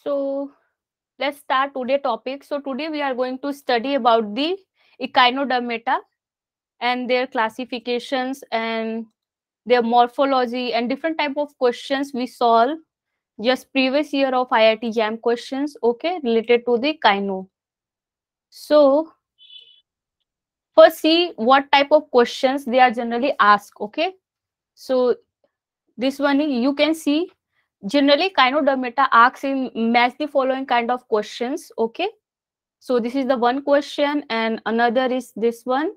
So let's start today topic. So today we are going to study about the echinodermata and their classifications and their morphology and different type of questions we solve just previous year of IIT JAM questions, okay, related to the kino. So first see what type of questions they are generally asked, okay. So this one you can see generally Kynodermata asks in match the following kind of questions, okay. So this is the one question and another is this one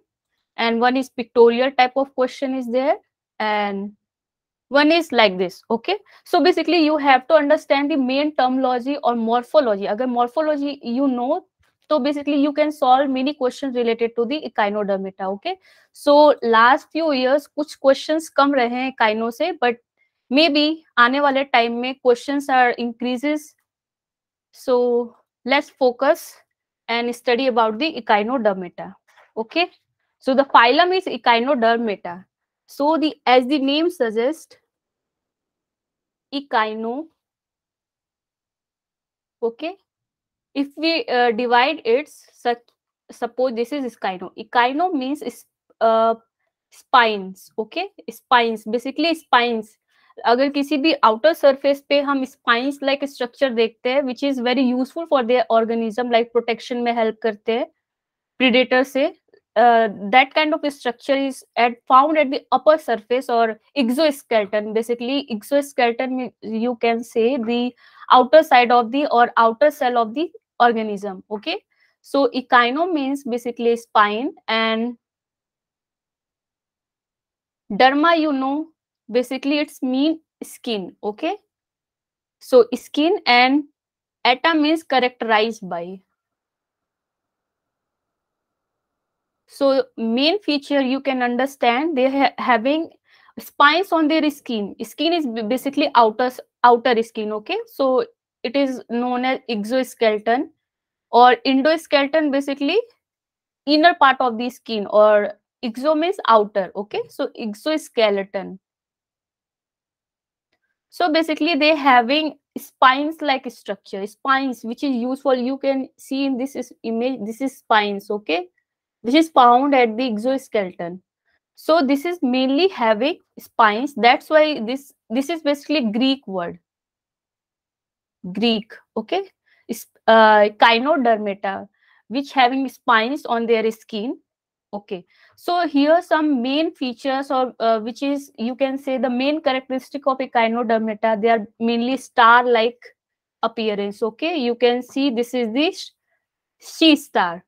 is pictorial type of question is there, and one is like this, okay. So basically you have to understand the main terminology or morphology. Agar morphology you know, so basically you can solve many questions related to the echinodermata, okay. So last few years कुछ questions कम रहे हैं echino से, but maybe आने वाले time में questions are increases. So let's focus and study about the echinodermata, okay. So the phylum is echinodermata. So the as the name suggests, echino, okay. If we divide it, such suppose this is echino. Echino means is spines, okay. Spines, basically spines. अगर किसी भी outer surface पे हम spines like structure देखते हैं विच is very useful for their organism, like protection में help करते हैं predator से, that kind of structure is found at the upper surface or exoskeleton. Basically exoskeleton you can say the outer side of the or outer cell of the organism, okay. So echino means basically spine, and derma you know, basically it's mean skin, okay. So skin, and eta means characterized by. So main feature you can understand they having spines on their skin. Skin is basically outer skin, okay. So it is known as exoskeleton or endoskeleton, basically inner part of the skin, or exo means outer, okay. So exoskeleton. So basically they having spines like structure, spines which is useful. You can see in this is image, this is spines, okay, which is found at the exoskeleton. So this is mainly having spines. That's why this is basically Greek word. Greek, okay. Kynodermata, which having spines on their skin. Okay. So here some main features, or which is you can say the main characteristic of a Kynodermata. They are mainly star-like appearance. Okay. You can see this is the sea star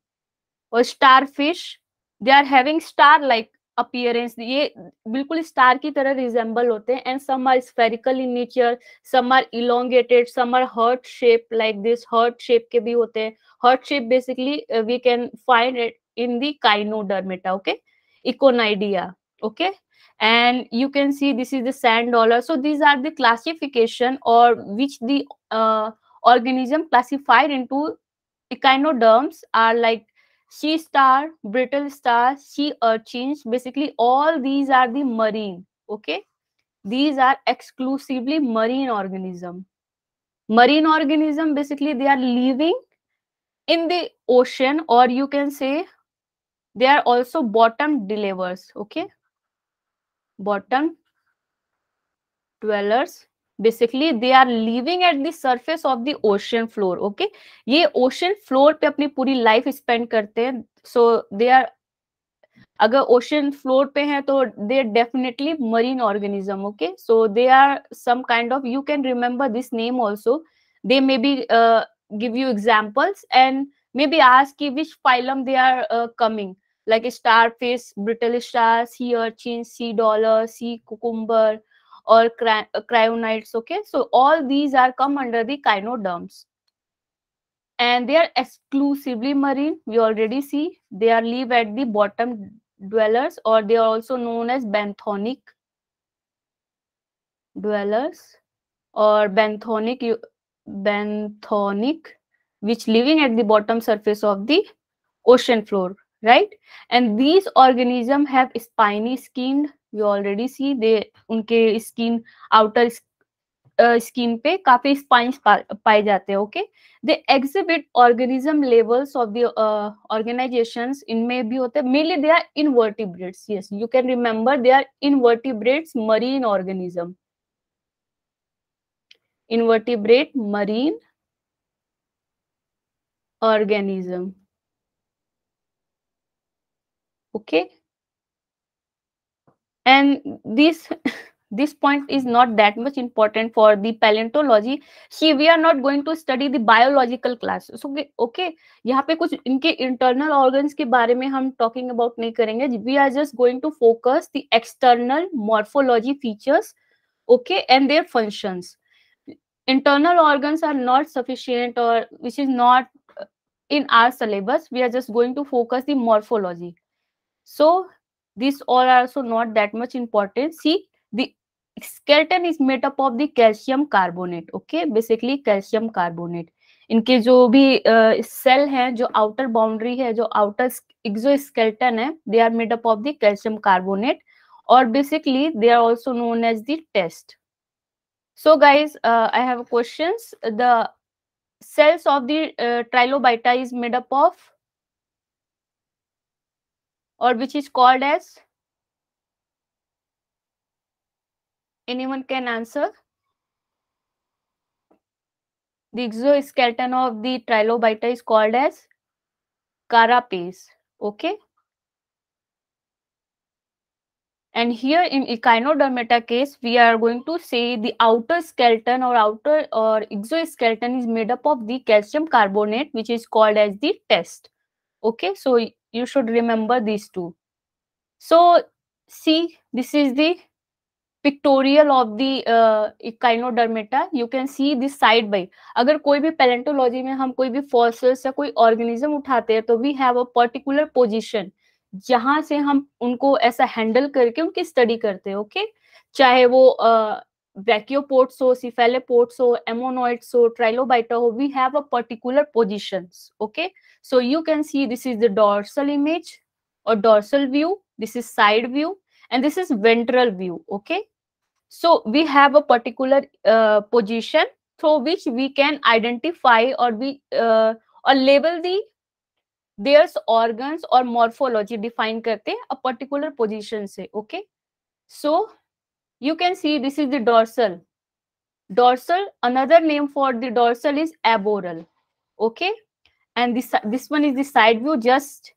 और starfish. They are having star like appearance. ये बिल्कुल star की तरह resemble होते हैं, and some are spherical in nature, some are elongated, some are heart shape like this. Heart shape के भी होते हैं. Heart shape basically we can find it in the Kynodermata, okay. Echonidia, okay. And you can see this is the sand dollar. So these are the classification or which the organism classified into echinoderms are like sea star, brittle star, sea urchins. Basically, all these are the marine. Okay, these are exclusively marine organism. Marine organism basically they are living in the ocean, or you can say they are also bottom dwellers. Okay, bottom dwellers. Basically they are living at the surface of the ocean floor. Okay, ये ocean floor पे अपनी पूरी life spend करते हैं. So they are, अगर ocean floor पे है तो they definitely marine organism, okay. So they are some kind of, you can remember this name also. They may be give you examples and may be ask कि which phylum they are coming, like starfish, brittle star, sea urchin, sea dollar, sea cucumber, or cryonites, okay. So all these are come under the kynoderms, and they are exclusively marine. We already see they are live at the bottom dwellers, or they are also known as benthonic dwellers or benthonic, which living at the bottom surface of the ocean floor, right. And these organisms have spiny skin. We already see they unke skin outer skin पे काफी spines पाए जाते हैं. Okay, they exhibit organism levels of the organisations. इनमें भी होते हैं, mainly they are invertebrates. Yes, you can remember, they are invertebrates marine organism. Invertebrate marine organism. Okay, and this this point is not that much important for the paleontology. See, we are not going to study the biological class. So okay, यहाँ पे कुछ इनके internal organs के बारे में हम talking about नहीं करेंगे. We are just going to focus the external morphology features, okay, and their functions. Internal organs are not sufficient, or which is not in our syllabus. We are just going to focus the morphology. So these all are also not that much important. See, the skeleton is made up of the calcium carbonate. Okay, basically calcium carbonate. इनके जो भी cell हैं, जो outer boundary है, जो outer exoskeleton है, they are made up of the calcium carbonate, और basically they are also known as the test. So guys, I have questions. The cells of the trilobita is made up of, or which is called as, anyone can answer? The exoskeleton of the trilobita is called as carapace. Okay. And here in Echinodermata case, we are going to say the outer skeleton or outer or exoskeleton is made up of the calcium carbonate, which is called as the test. Okay, so you should remember these two. So see, this is the pictorial of the Echinodermata. You can see this side by. अगर कोई भी paleontology में हम कोई भी fossils या कोई organism उठाते हैं, तो we have a particular position जहां से हम उनको ऐसा हैंडल करके उनकी स्टडी करते हैं. ओके, चाहे वो ब्रैकियोपोड्स हो, सिफेलोपोड्स हो, एमोनॉइड्स हो, ट्राइलोबाइटा हो, we have a particular positions. Okay, so you can see this is the dorsal image or dorsal view, this is side view, and this is ventral view. Okay, so we have a particular position through which we can identify or we or label the their organs or morphology define करते हैं a particular position से. Okay, so you can see this is the dorsal. Another name for the dorsal is aboral. Okay, and this one is the side view, just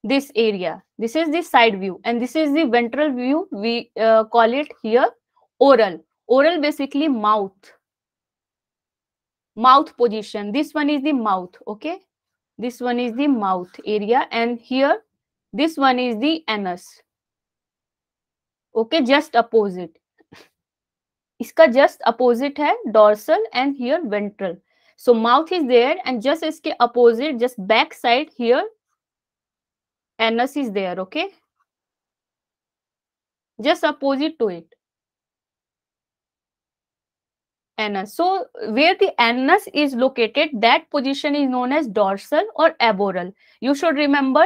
this area. This is the side view, and this is the ventral view. We call it here oral basically mouth position. This one is the mouth. Okay, this one is the mouth area, and here this one is the anus. Okay, just opposite. इसका just opposite है dorsal and here ventral. So mouth is there, and just इसके opposite, just back side here, anus is there. Okay, just opposite to it, anus. So where the anus is located, that position is known as dorsal or aboral. You should remember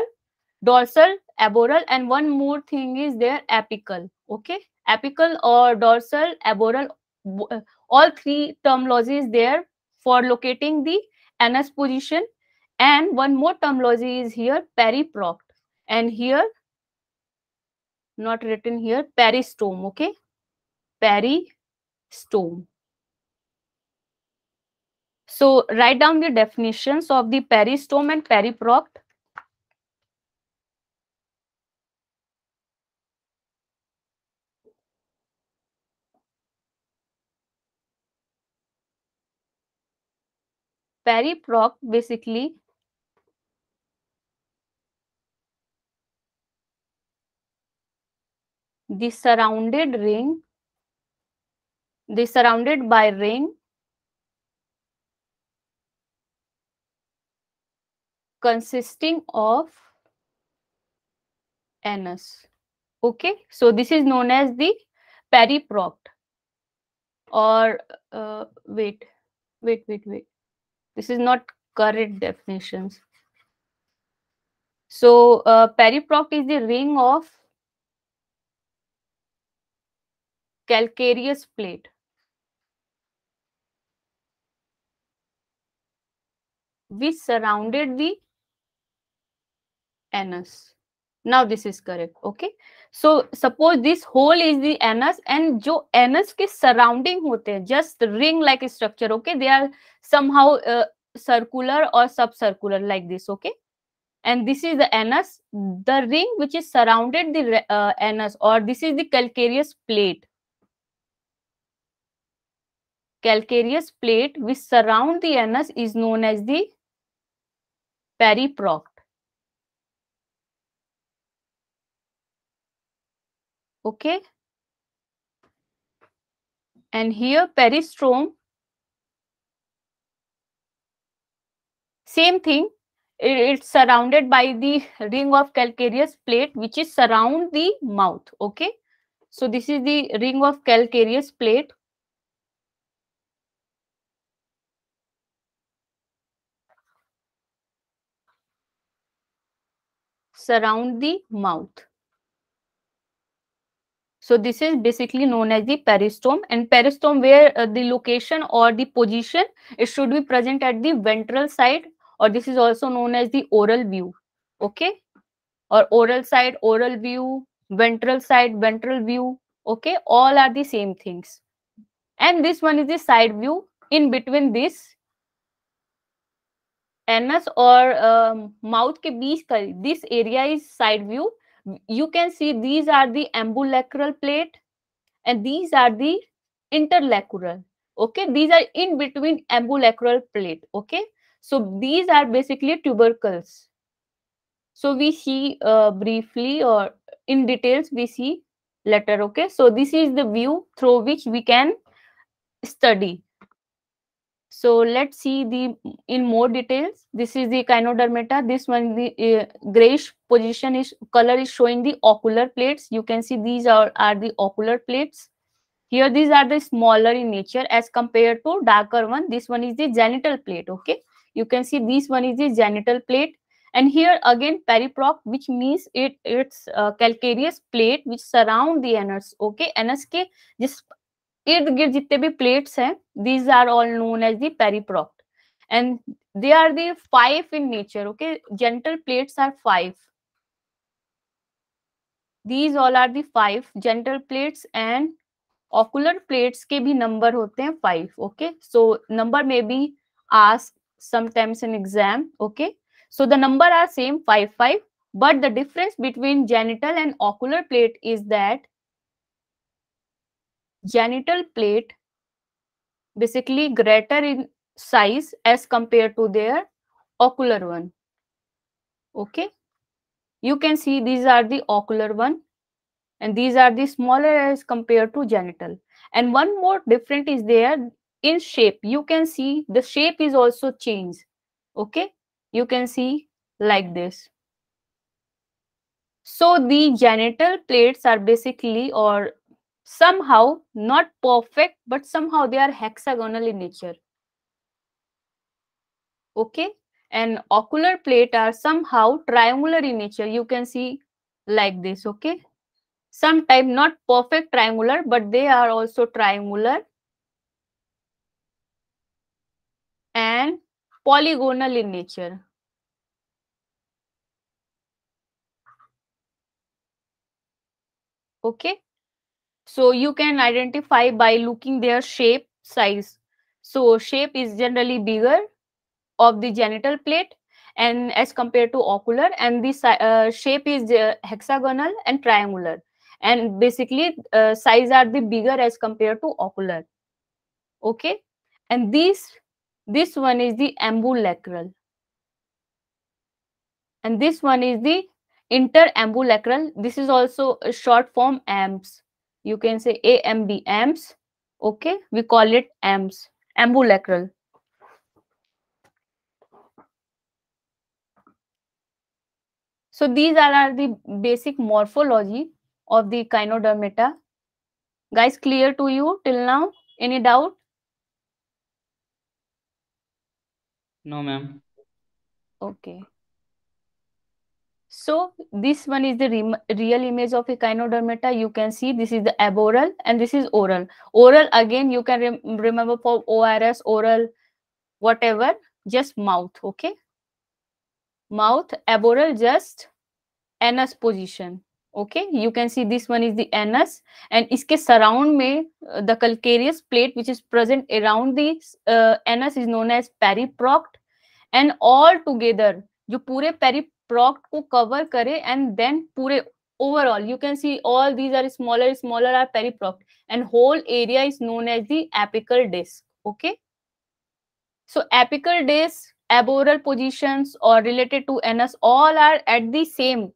dorsal, aboral, and one more thing is there, apical. Okay, apical or dorsal, aboral, all three terminology is there for locating the anus position. And one more terminology is here, periproct, and here not written here, peristome. Okay, peristome. So write down the definitions of the peristome and periproct. Periproct basically the surrounded by ring consisting of anus. Okay, so this is known as the periproct. Or wait, this is not correct definitions. So periproct is the ring of calcareous plate. which surrounded the anus. Now this is correct. Okay, so suppose this hole is the anus, and जो anus के surrounding होते हैं, just ring like structure. Okay, they are somehow circular or subcircular like this. Okay, and this is the anus, the ring which is surrounded the anus, or this is the calcareous plate. Calcareous plate which surround the anus is known as the periprocte. Okay, and here peristome, same thing. It's surrounded by the ring of calcareous plate which is surround the mouth. Okay, so this is the ring of calcareous plate. Surround the mouth. So this is basically known as the peristome, and peristome where the location or the position, it should be present at the ventral side, or this is also known as the oral view. Okay, or oral side, oral view, ventral side, ventral view. Okay, all are the same things. And this one is the side view. In between this anus or mouth के बीच का, this area is side view. You can see these are the ambulacral plate and these are the interlacular. Okay, these are in between ambulacral plate. Okay, so these are basically tubercles. So we see briefly or in details we see later. Okay, so this is the view through which we can study. So let's see the in more details. This is the Echinodermata. This one, the grayish position is color is showing the ocular plates. You can see these are the ocular plates. Here these are the smaller in nature as compared to darker one. This one is the genital plate. Okay, you can see this one is the genital plate, and here again periprocte, which means it's calcareous plate which surround the anus. Okay, anus के जिस इर्द गिर्द जितने भी plates हैं, these are all known as the periprocte, and they are the 5 in nature. Okay, genital plates are 5. These all are the 5 genital plates, and ocular plates के भी number होते हैं 5. Okay, so number may be asked sometimes in exam. Okay, so the number are same 5 5, but the difference between genital and ocular plate is that genital plate basically greater in size as compared to their ocular one. Okay, you can see these are the ocular one and these are the smaller as compared to genital. And one more difference is there in shape. You can see the shape is also changed. Okay, you can see like this. So the genital plates are basically or somehow not perfect, but somehow they are hexagonal in nature. Okay, and ocular plate are somehow triangular in nature. You can see like this. Okay, sometimes not perfect triangular, but they are also triangular and polygonal in nature. Okay, so you can identify by looking their shape, size. So shape is generally bigger of the genital plate and as compared to ocular, and this shape is hexagonal and triangular, and basically size are the bigger as compared to ocular. Okay, and this one is the ambulacral, and this one is the interambulacral. This is also a short form AMS. You can say AMB, AMS. Okay, we call it AMS, ambulacral. So these are the basic morphology of the Echinodermata. Guys, clear to you till now? Any doubt? No, ma'am. Okay. So this one is the real image of Echinodermata. You can see this is the aboral and this is oral. Oral again you can remember for ORS, oral, whatever. just mouth. Okay, mouth, aboral just anus position. Okay, you can see this one is the anus, and iske surround mein the calcareous plate which is present around the anus is known as periproct, and all together जो पूरे periproct को cover करे, and then पूरे overall you can see all these are smaller are periproct, and whole area is known as the apical disc. Okay, so apical disc, aboral positions or related to anus, all are at the same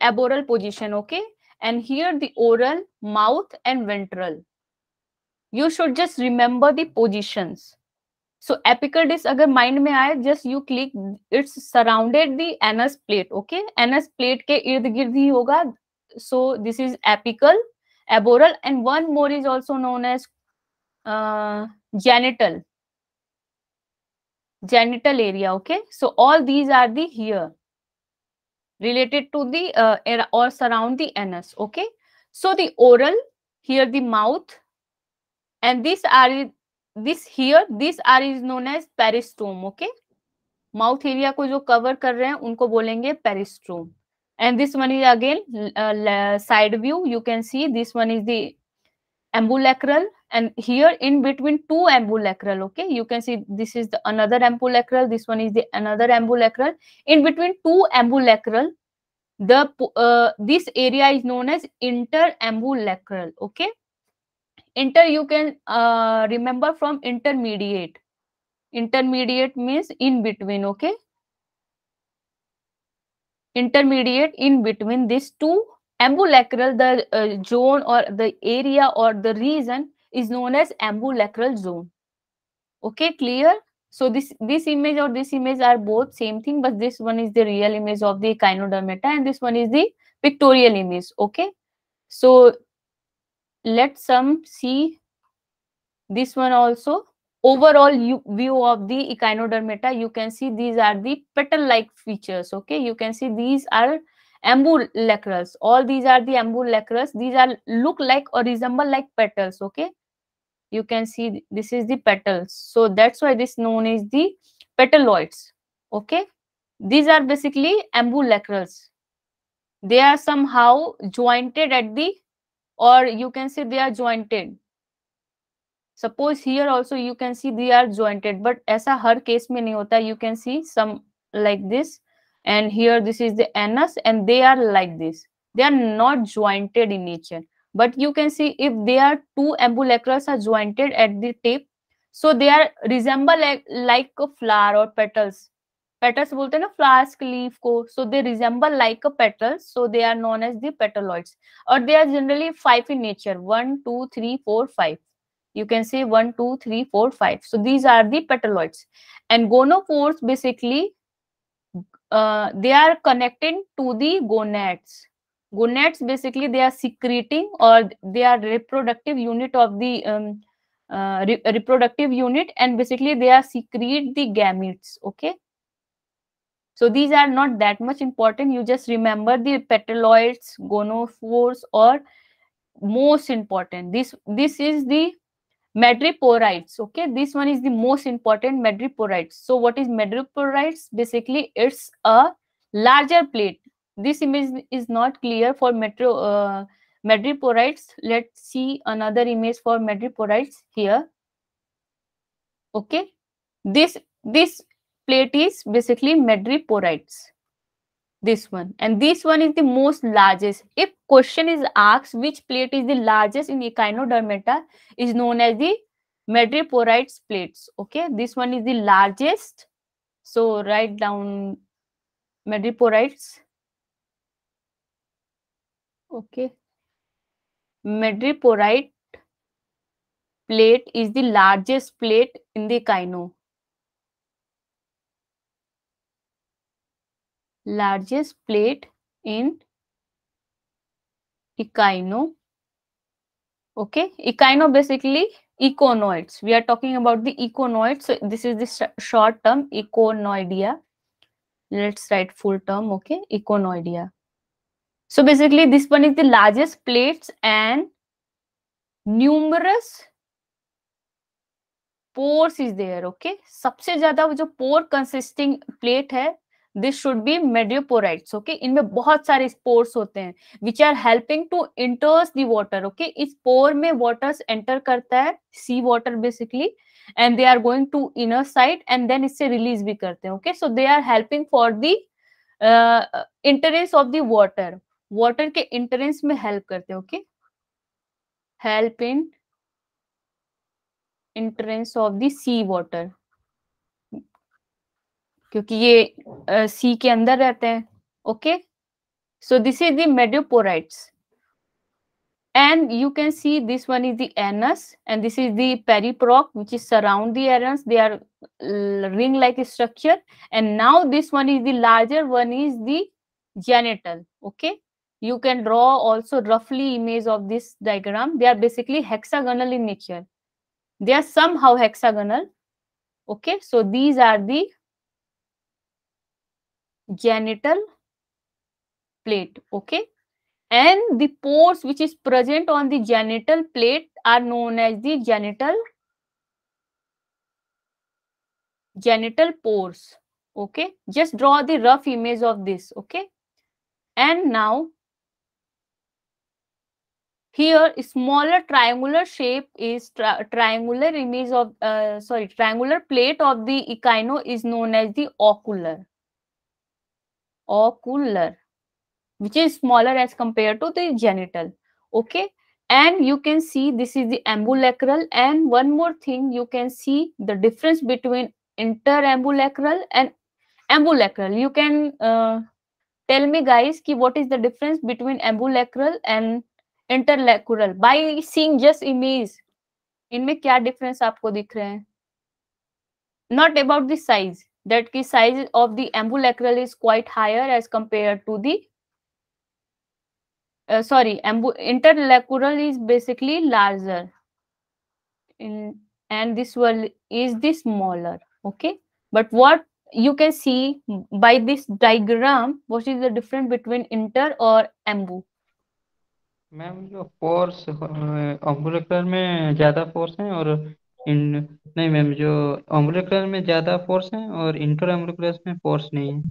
aboral position. Okay, and here the oral, mouth and ventral. You should just remember the positions. So apical disc अगर mind में आए, just you click, it's surrounded the anus plate. Okay, anus plate के इर्द गिर्द ही होगा. So this is apical, aboral, and one more is also known as genital area. Okay, so all these are the here related to the or surround the anus. Okay, so the oral, here the mouth, and these are is known as peristome. Okay, mouth area को जो cover कर रहे हैं उनको बोलेंगे peristome. And this one is again side view. You can see this one is the ambulacral, and here in between two ambulacral. Okay, you can see this is the another ambulacral, this one is the another ambulacral. In between two ambulacral, the this area is known as interambulacral. Okay, inter you can remember from intermediate. Intermediate means in between. Okay, intermediate in between these two ambulacral, the zone or the area or the region is known as ambulacral zone. Okay, clear? So this image or this image are both same thing, but this one is the real image of the echinodermata and this one is the pictorial image. Okay, so let's see this one also. Overall view of the echinodermata, you can see these are the petal like features. Okay, you can see these are ambulacrals. All these are the ambulacrals. These are look like or resemble like petals. Okay, you can see this is the petals, so that's why this known as the petaloids. Okay, these are basically ambulacrals. They are somehow jointed at the, or you can say they are jointed. Suppose here also you can see they are jointed, but ऐसा हर case में नहीं होता. You can see some like this, and here this is the anus, and they are like this. They are not jointed in nature, but you can see if they are two ambulacrals are jointed at the tip, so they are resemble like a flower or petals. Petals बोलते हैं ना flowers के leaf को, so they resemble like a petals, so they are known as the petaloids, or they are generally 5 in nature. 1 2 3 4 5. You can say 1 2 3 4 5. So these are the petaloids, and gonopores basically they are connected to the gonads. Gonads basically they are secreting, or they are reproductive unit of the reproductive unit, and basically they are secrete the gametes. Okay, so these are not that much important. You just remember the petaloids, gonopores, or most important this is the madreporites. Okay, this one is the most important, madreporites. So what is madreporites? Basically it's a larger plate. This image is not clear for madreporites. Let's see another image for madreporites here. Okay, this plate is basically madreporites, this one, and this one is the most largest. If question is asked which plate is the largest in echinodermata, is known as the madreporites plates. Okay, this one is the largest, so write down madreporites. Okay, madreporite plate is the largest plate in the echino. Largest plate in echino. Okay, echino basically econoids. We are talking about the econoids. So this is the short term, econoidea. Let's write full term. Okay, econoidea. So basically this one is the largest plates, and numerous pores is there, okay? सबसे ज्यादा जो pore consisting plate है, this should be medioporites, okay? इनमें बहुत सारे pores होते हैं which are helping to enters the water, okay? इस pore में waters enter करता है, sea water basically, and they are going to inner side and then इससे release भी करते हैं, okay? So they are helping for the entrance of the water, water के entrance में help करते हैं, okay? Help in entrance of the sea water, क्योंकि ये सी के अंदर रहते हैं, okay? So this is the madreporites, and you can see this one is the anus and this is the periprop which is surround the anus. They are ring like structure, and now this one is the larger one is the genital, okay? You can draw also roughly image of this diagram. They are basically hexagonal in nature, they are somehow hexagonal, okay? So these are the genital plate, okay? And the pores which is present on the genital plate are known as the genital pores, okay? Just draw the rough image of this, okay? And now here smaller triangular shape is triangular image of triangular plate of the echino is known as the ocular, which is smaller as compared to the genital, okay? And you can see this is the ambulacral, and one more thing, you can see the difference between interambulacral and ambulacral. You can tell me guys ki what is the difference between ambulacral and interlateral by seeing just image. इनमें क्या difference आपको दिख रहे हैं? Not about the size, that ki size of the ambulacral is quite higher as compared to the interlateral is basically larger, and this one is the smaller, okay? But what you can see by this diagram, what is the difference between inter और ambu? Ma'am जो force अम्बुलेक्रल में ज्यादा force है और इन नहीं ma'am, जो अम्बुलेक्रल में ज्यादा फोर्स है और इंटर अम्बुलेक्रल में फोर्स नहीं है.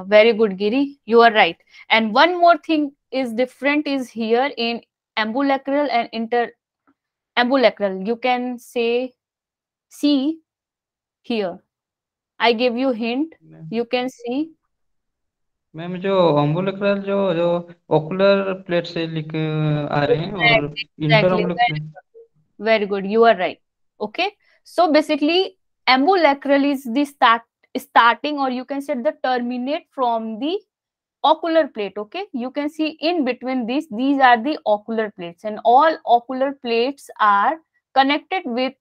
Very good, Giri. You are right. And one more thing is different is here in ambulacral and interambulacral. You can say, see here. I gave you hint. You can see. Ma'am जो अम्बुलेक्रल जो जो ocular plate से लिख आ रहे हैं और inter Exactly. अम्बुलेक्रल. Very good. You are right. Okay. So basically, ambulacral is the starting, or you can say the terminate from the ocular plate, okay? You can see in between these are the ocular plates, and all ocular plates are connected with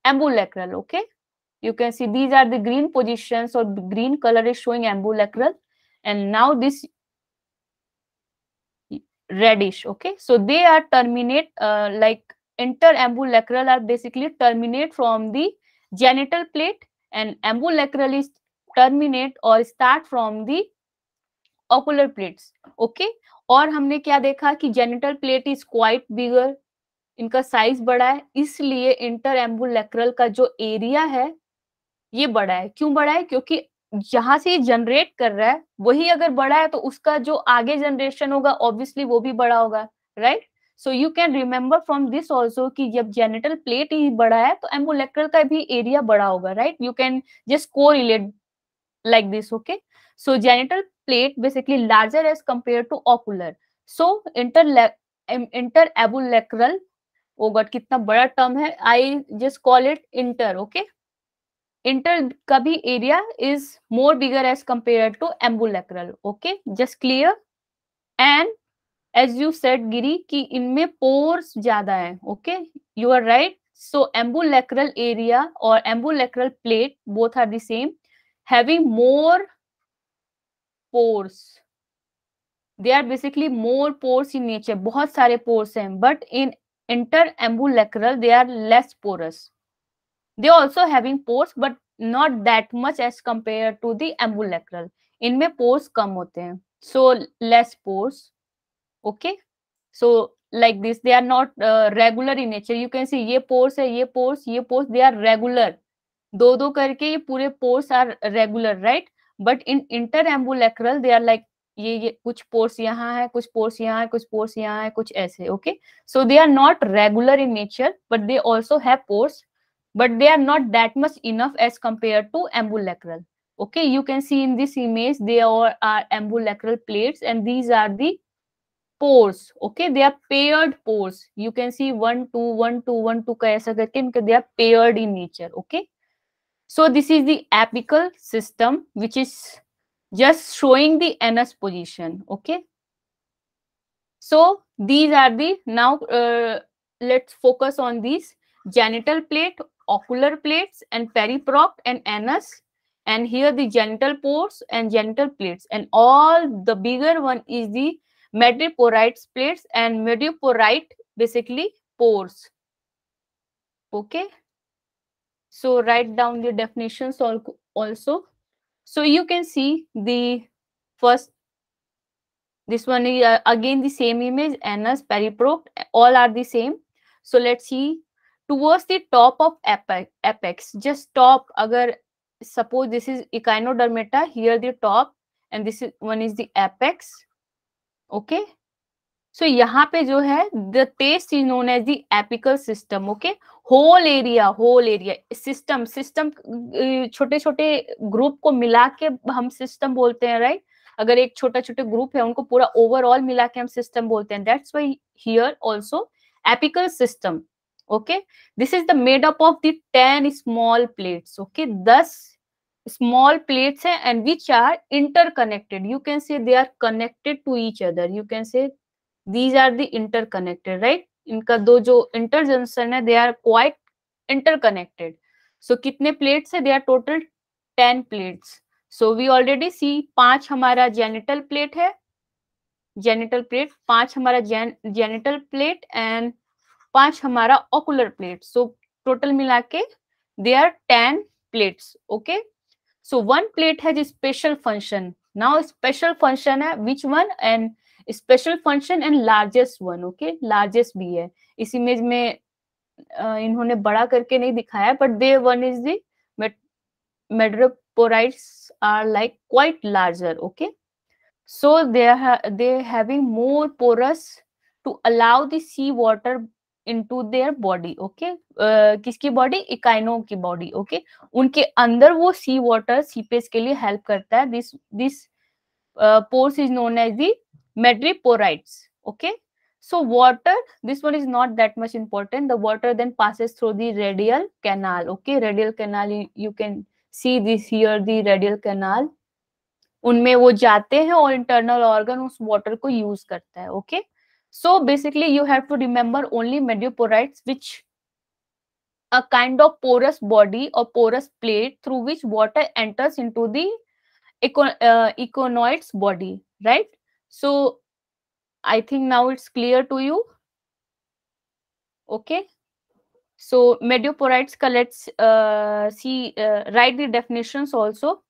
ambulacral, okay? You can see these are the green positions, or the green color is showing ambulacral, and now this reddish, okay? So they are terminate like interambulacral are basically terminate from the genital plate, and ambulacral is terminate or start from the ocular plates, okay? और हमने क्या देखा कि genital plate is quite बिगर, इनका size बड़ा है, इसलिए इंटरएम्बुलेक्रल का जो एरिया है ये बड़ा है. क्यों बड़ा है? क्योंकि जहां से जनरेट कर रहा है वही अगर बड़ा है तो उसका जो आगे जनरेशन होगा ऑब्वियसली वो भी बड़ा होगा, right? So you can remember from this also कि जब जेनिटल प्लेट ही बड़ा है तो एम्बुलेक्रल का भी एरिया बड़ा होगा, right? You can just correlate like this, okay? So genital plate basically larger as compared to ocular. So interabulacral, oh god कितना बड़ा टर्म है, I just call it inter, okay? Inter का भी area is more bigger as compared to ambulacral, okay? Just clear? And as you said Giri कि इनमें pores ज्यादा है, okay? You are right. So ambulacral area or ambulacral plate both are the same, having more pores. They are basically more pores in nature. बहुत सारे pores हैं, but in interambulacral they are less porous. They also having pores, but not that much as compared to the ambulacral. इनमें pores कम होते हैं, so less pores. Okay. So like this. They are not regular in nature. You can see ये pores है, ये pores, they are regular. दो दो करके ये पूरे pores are regular, right? But in interambulacral they are like ये कुछ pores यहाँ है, कुछ pores यहाँ है, कुछ pores यहाँ है, कुछ ऐसे. Okay, so they are not regular in nature, but they also have pores, but they are not that much enough as compared to ambulacral. Okay, you can see in this image they are ambulacral plates, and these are the pores. Okay, they are paired pores. You can see 1 2 1 2 1 2 का ऐसा करके इनके they are paired in nature. Okay, so this is the apical system, which is just showing the anus position. Okay, so these are the now let's focus on these: genital plate, ocular plates, and periprocte and anus. And here the genital pores and genital plates, and all the bigger one is the madreporites plates and madreporite basically pores. Okay, so write down the definitions also. So you can see the first, this one is again the same image, anus, periprocte, all are the same. So let's see. Towards the top of apex, just top, agar suppose this is echinodermata, here the top, and this is one is the apex. Okay, so यहाँ पे जो है the taste is known as the apical system. Okay, whole area system छोटे छोटे group को मिला के हम सिस्टम बोलते हैं, राइट? अगर एक छोटा छोटे ग्रुप है उनको पूरा ओवरऑल मिला के हम सिस्टम बोलते हैं. That's why here also apical system. Okay, this is the made up of the 10 small plates. Okay, 10 small plates है, and which are interconnected. You can say they are connected to each other. You can say these are the interconnected, right? इनका दो जो interjunction है, they are quite interconnected. So कितने plates है? They are total 10 plates. So we already see 5 हमारा genital plate है, genital plate, 5 हमारा genital plate, and 5 हमारा ocular plate. So total मिला के they are 10 plates. Okay, so one plate has a special function. Now special function है which one? And special function and largest one. Okay, largest भी है. इस image में इन्होंने बड़ा करके नहीं दिखाया, but they one is the madreporites are like quite larger. Okay, so they having more porous to allow the sea water into their body. Okay, किसकी बॉडी? इकाइनो की बॉडी. ओके, उनके अंदर वो सी वाटर सीपेज के लिए हेल्प करता है. This pores is known as the madreporites. Okay, so water, this one is not that much important. The water then passes through the radial canal. Okay, radial canal, you can see this here, the radial canal. उनमें वो जाते हैं और internal organ उस water को use करता है. Okay, so basically you have to remember only madreporites, which a kind of porous body or porous plate through which water enters into the econoid's body, right? So I think now it's clear to you. Okay, so madreporites ka let's see, write the definitions also.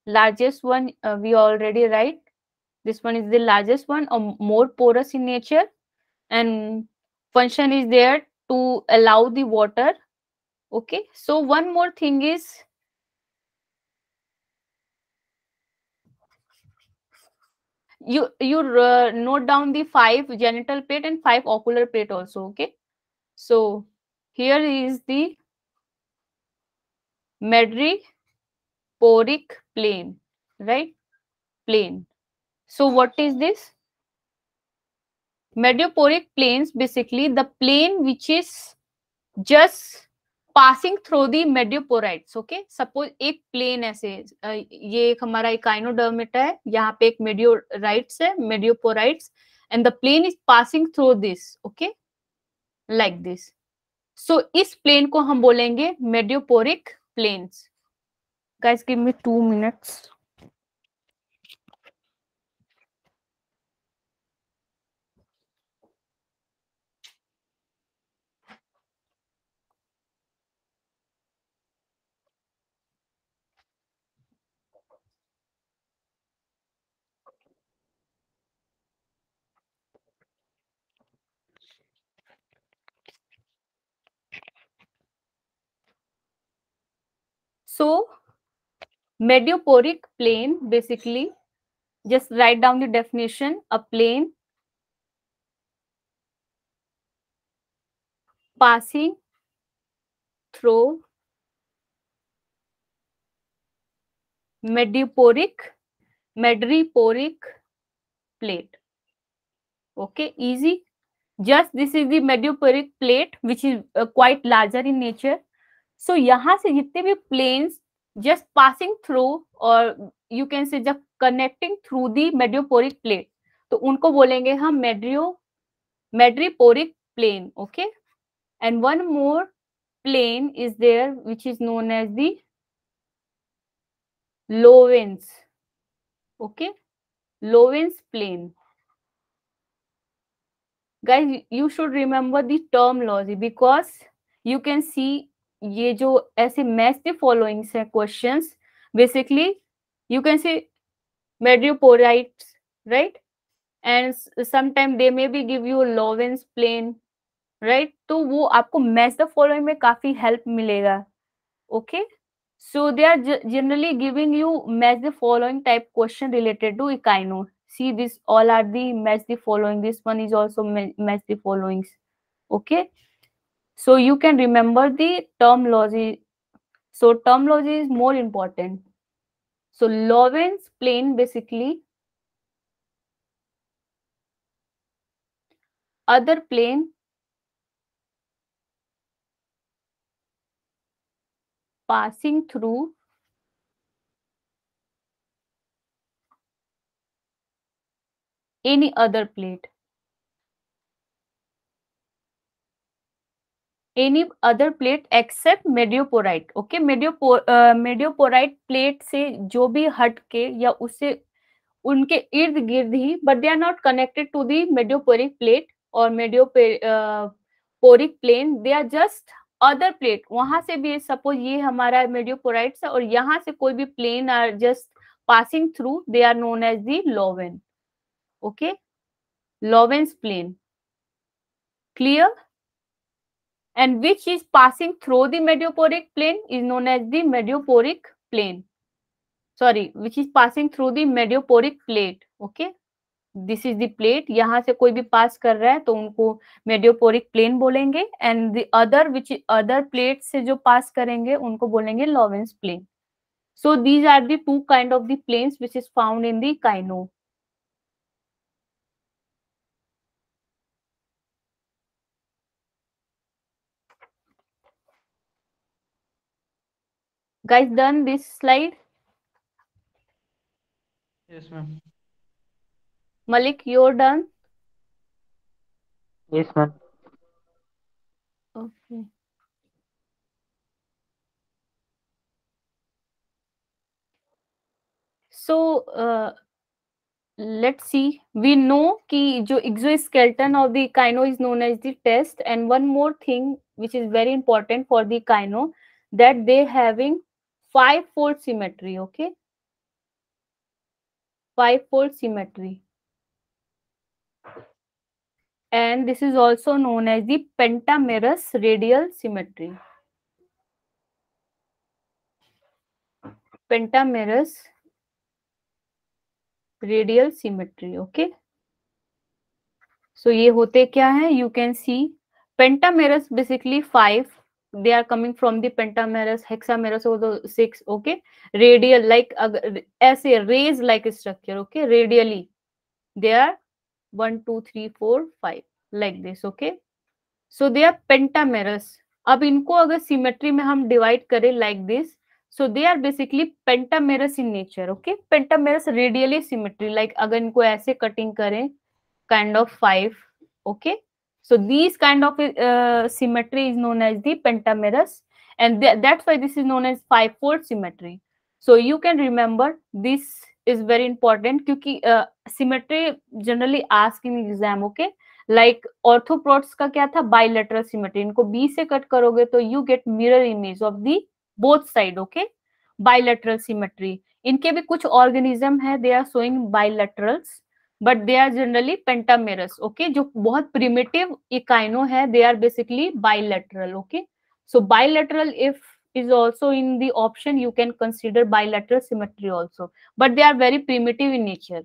Largest one we already write. This one is the largest one, or more porous in nature, and function is there to allow the water. Okay, so one more thing is, you note down the 5 genital plate and 5 ocular plate also. Okay, so here is the madreporic plane, right? Plane. So what is this? Madreporic planes, basically the plane which is just passing through the madreporites. Okay, suppose एक plane ऐसे ये एक हमारा Echinodermata है, यहाँ पे एक madreporites है, madreporites, and the plane is passing through this. Okay, like this. So इस प्लेन को हम बोलेंगे madreporic planes. Guys give me 2 minutes. So medioporic plane, basically, just write down the definition: a plane passing through medioporic plate. Okay, easy. Just this is the medioporic plate, which is quite larger in nature. So यहाँ से जितने भी planes just passing through, or you can say just connecting through the medioporic plate, तो उनको बोलेंगे हम medioporic plane. Okay, and one more plane is there which is known as the Lorenz. Okay, Lorenz plane. Guys, you should remember the terminology, because you can see ये जो ऐसे match the followings है questions, basically you can see meteorites, right? And sometimes they maybe give you Lorenz plane, right? तो वो आपको match the following में काफी help मिलेगा. Okay, so they are generally giving you match the following type question related to Equino. See, this all are the match the following. This one is also match the followings. Okay, so you can remember the terminology. So terminology is more important. So Lorenz plane, basically other plane passing through any other plate. Any other plate except medioporite. Okay, medioporite plate से जो भी हट के या उससे उनके इर्द गिर्द ही, but they are not connected to the medioporic plate or medioporic plane. They are just other plate. वहां से भी suppose ये हमारा medioporites है और यहाँ से कोई भी plane are just passing through, they are known as the Lorenz. Okay, Lorenz plane. Clear? And which is passing through the medioporic plane is known as the medioporic plane. Sorry, which is passing through the medioporic plate. Okay, this is the plate. यहाँ से कोई भी pass कर रहा है तो उनको medioporic plane बोलेंगे, and the other which other plate से जो pass करेंगे उनको बोलेंगे Lorenz plane. So these are the two kind of the planes which is found in the Kyno. Guys, done this slide? Yes, ma'am. Malik, you're done? Yes, ma'am. Okay. So let's see. We know कि जो exoskeleton of the Kyno is known as the test, and one more thing which is very important for the Kyno, that they having 5-fold symmetry. Okay, 5-fold symmetry, and this is also known as the pentamerous radial symmetry. Pentamerous radial symmetry. Okay, so ये होते क्या है? You can see pentamerous, basically 5. They are coming from the pentamerous, hexamerous, or the 6. Okay, radial, like ऐसे rays like structure. Okay, radially they are 1 2 3 4 5 like this. Okay, so they are pentamerous. अब इनको अगर symmetry में हम divide करें like this, so they are basically pentamerous in nature. Okay, pentamerous radially symmetry, like अगर इनको ऐसे cutting करें kind of 5. Okay, so these kind of symmetry is known as the pentamerous, and that's why this is known as 5-fold symmetry. So you can remember this is very important क्योंकि symmetry generally ask in exam. Okay, like orthoprods का क्या था? Bilateral symmetry. इनको B से cut करोगे तो you get mirror image of the both side. Okay, bilateral symmetry. इनके भी कुछ organism है, they are showing bilaterals, but they are generally pentamerous. Okay, जो बहुत primitive Equino है, they are basically bilateral. Okay, so bilateral if is also in the option. You can consider bilateral symmetry also, but they are very primitive in nature.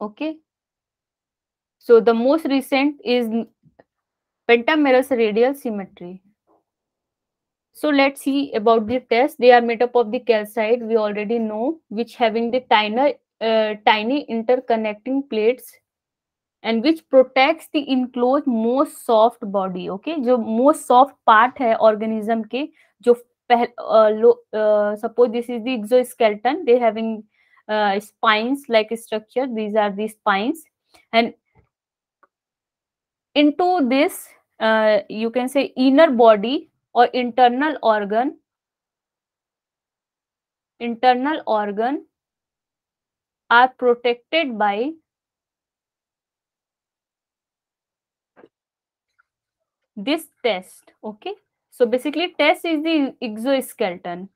Okay, so the most recent is pentamerous radial symmetry. So let's see about the test. They are made up of the calcite, we already know, which having the tiny interconnecting plates, and which protects the enclosed most soft body. Okay, जो most soft part है organism के, जो suppose this is the exoskeleton, they having spines like structure. These are the spines, and into this you can say inner body or internal organ are protected by this test. Okay, so basically test is the exoskeleton.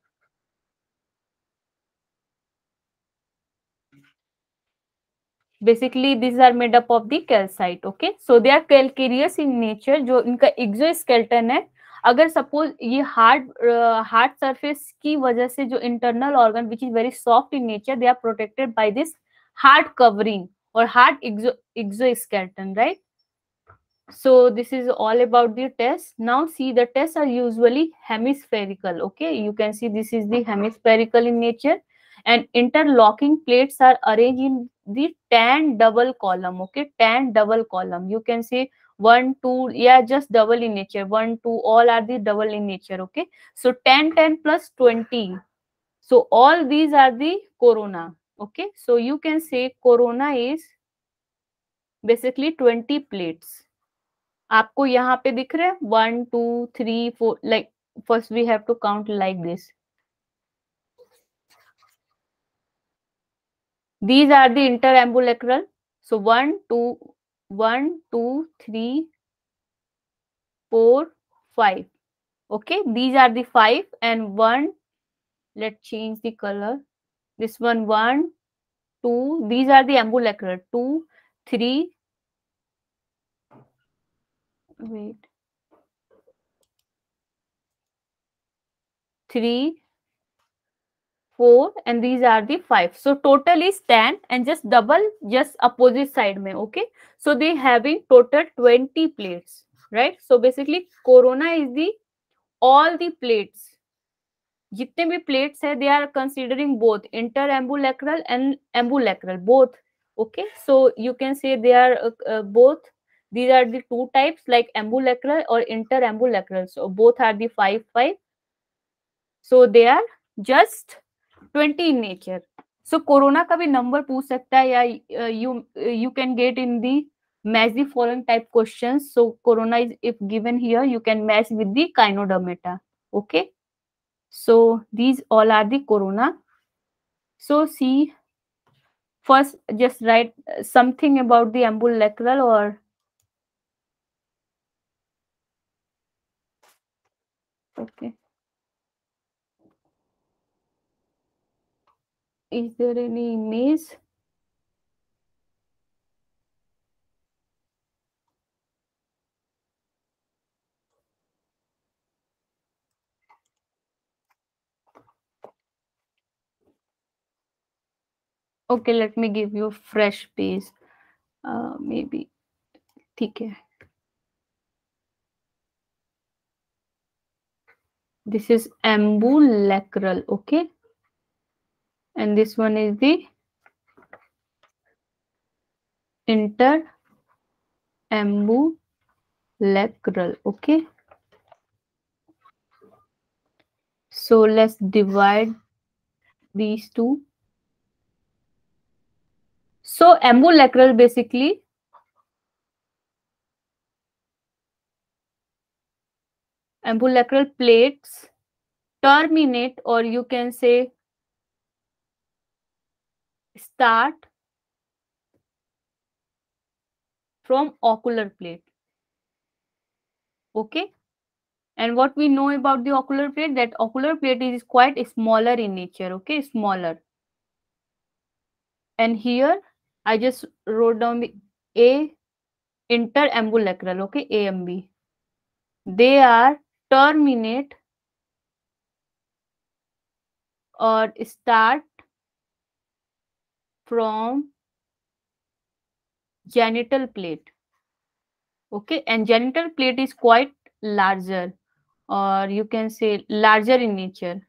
Basically these are made up of the calcite. Okay, so they are calcareous in nature. जो इनका exoskeleton है, अगर suppose ये hard surface की वजह से जो internal organ which is very soft in nature, they are protected by this hard covering or hard exoskeleton, right? So this is all about the test. Now see, the tests are usually hemispherical. Okay, you can see this is the hemispherical in nature, and interlocking plates are arranged in the tan double column. Okay, tan double column, you can see 1 2, yeah, just double in nature, 1 2, all are the double in nature. Okay, so 10 10 plus 20, so all these are the corona. Okay, so you can say corona is basically 20 plates. आपको यहाँ पे दिख रहे हैं 1 2 3 4, like first we have to count like this. These are the interambulacral. So 1 2 1 2 3 4 5. Okay, these are the 5 and 1. Let's change the color. This one 1 2. These are the ambulacral. 2 3. Wait. 3 4, and these are the 5. So total is 10, and just double just opposite side में. Okay, so they having total 20 plates, right? So basically corona is the all the plates, जितने भी plates है, they are considering both interambulacral and ambulacral both. Okay, so you can say they are both. These are the two types, like ambulacral or interambulacral. So both are the 5 5. So they are just 20 in nature. So corona का भी number पूछ सकता है, या you can get in the match the following type questions. So corona is, if given here, you can match with the Kynodermata. Okay, so these all are the corona. So see, first just write something about the ambulacral, or okay, is there any image? Okay, let me give you a fresh page. Maybe ठीक है. This is ambulacral. Okay, and this one is the interambulacral. Okay, so let's divide these two. So ambulacral, basically ambulacral plates terminate, or you can say start from ocular plate. Okay, and what we know about the ocular plate, that ocular plate is quite smaller in nature. Okay, smaller. And here I just wrote down the A, interambulacral. Okay, AMB, they are terminate or start from genital plate. Okay, and genital plate is quite larger, or you can say larger in nature.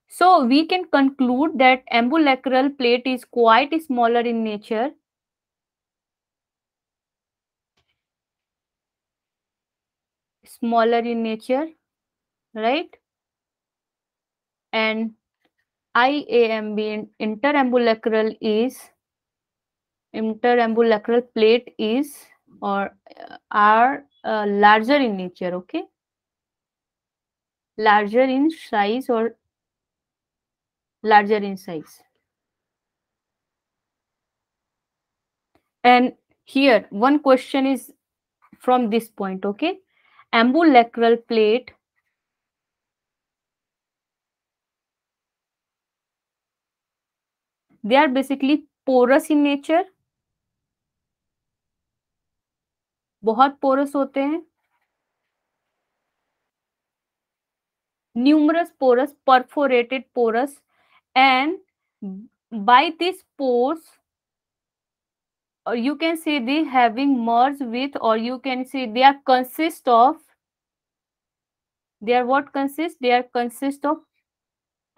So we can conclude that ambulacral plate is quite smaller in nature. Smaller in nature, right? And IAMB, interambulacral plate is or are larger in nature. Okay, larger in size or larger in size. And here one question is from this point. Okay, ambulacral plate, they are basically porous in nature. बहुत porous होते हैं. Numerous porous, perforated porous, and by these pores, or you can say they having merged with, or you can say they are consist of, they are what consist, they are consist of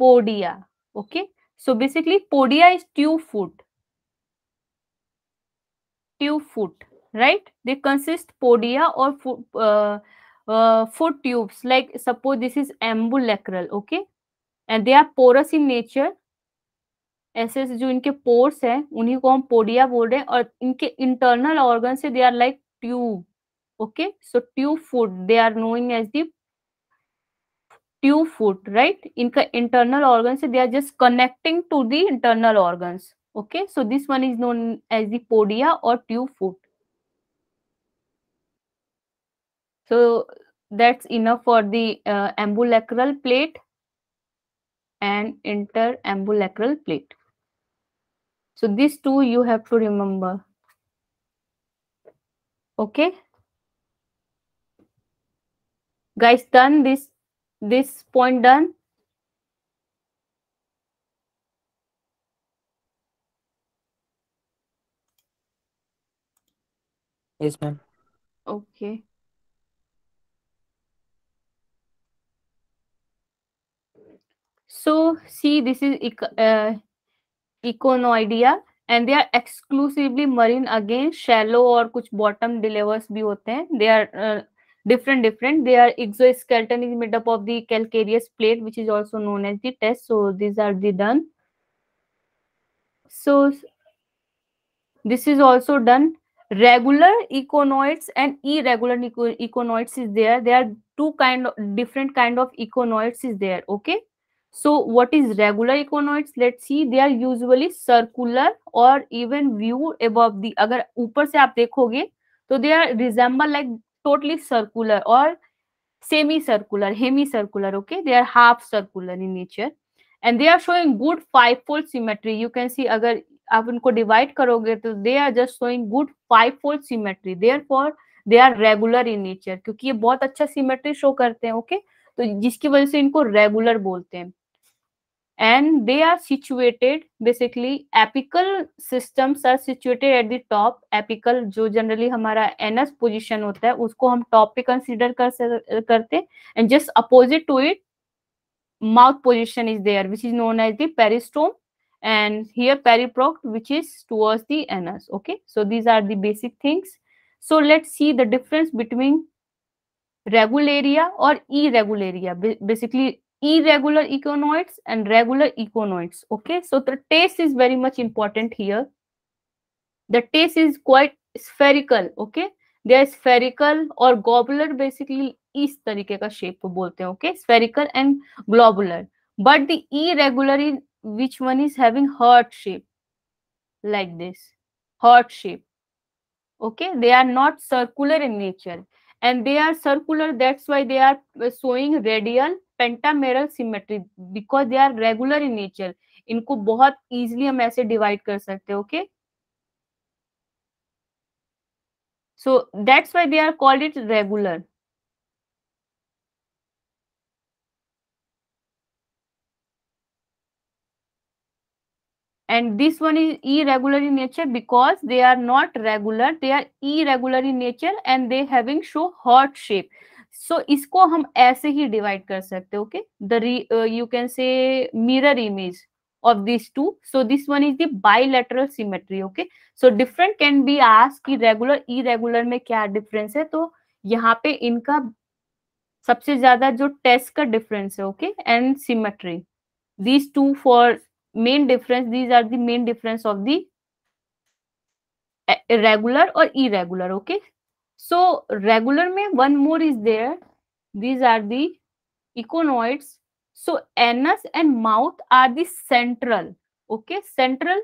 podia. Okay, so basically podia is tube foot, right? They consist podia or foot tubes, like suppose this is ambulacral. Okay, and they are porous in nature. ऐसे ऐसे जो इनके pores है उन्हीं को हम podia बोल रहे हैं, और इनके इंटरनल ऑर्गन से they are like tube. Okay, so tube food, they are knowing as the tube food, right? इनका इंटरनल ऑर्गन से they are just connecting to the internal organs. Okay, so this one is known as the podia और tube food. So that's enough for the ambulacral plate and interambulacral plate. So these two you have to remember. Okay, guys, done this point done? Yes, ma'am. Okay. So see, this is econoidea, and they are exclusively marine. Again, shallow और कुछ bottom dwellers भी होते हैं. They are different. Their exoskeleton is made up of the calcareous plate, which is also known as the test. So these are the done. So this is also done. Regular econoids and irregular econoids is there. There are different kind of econoids is there. Okay, so what is regular econoids? Let's see. They are usually circular or even view above the, अगर ऊपर से आप देखोगे तो they are resemble like totally circular or semicircular, hemicircular. Okay, they are half circular in nature, and they are showing good five-fold symmetry. You can see, अगर आप उनको divide करोगे तो they are just showing good five fold symmetry. Therefore they are regular in nature, क्योंकि ये बहुत अच्छा symmetry show करते हैं. ओके, तो जिसकी वजह से इनको रेगुलर बोलते हैं. And they are situated, basically apical systems are situated at the top. Apical जो जनरली हमारा एनस पोजिशन होता है उसको हम टॉप पे कंसिडर करते हैं. And just opposite to it mouth position is there, which is known as the peristome, and here periprocte, which is towards the anus. Okay, so these are the basic things. So let's see the difference between regularia or irregularia, basically irregular econoids and regular econoids. Okay, so the taste is very much important here. The taste is quite spherical. Okay, they are spherical or globular, basically इस तरीके का shape को बोलते हैं. Okay, spherical and globular. But the irregular is which one is having heart shape, like this, heart shape. Okay, they are not circular in nature, and they are circular, that's why they are showing radial pentameral symmetry, because they are regular in nature. इनको बहुत easily हम ऐसे divide कर सकते हैं. Okay, So that's why they are called it regular. And this one is irregular in nature because they are not regular, they are irregular in nature and they having show heart shape. So इसको हम ऐसे ही divide कर सकते हैं. Okay, you can say mirror image of these two. So this one is the bilateral symmetry. Okay, so different can be asked कि regular irregular में क्या difference है. तो यहाँ पे इनका सबसे ज्यादा जो टेस्ट का डिफरेंस है. Okay, and symmetry, these two for main difference, these are the main difference of the regular or irregular. Okay, so regular में one more is there, these are the econoids. So anus and mouth are the central. Okay, central,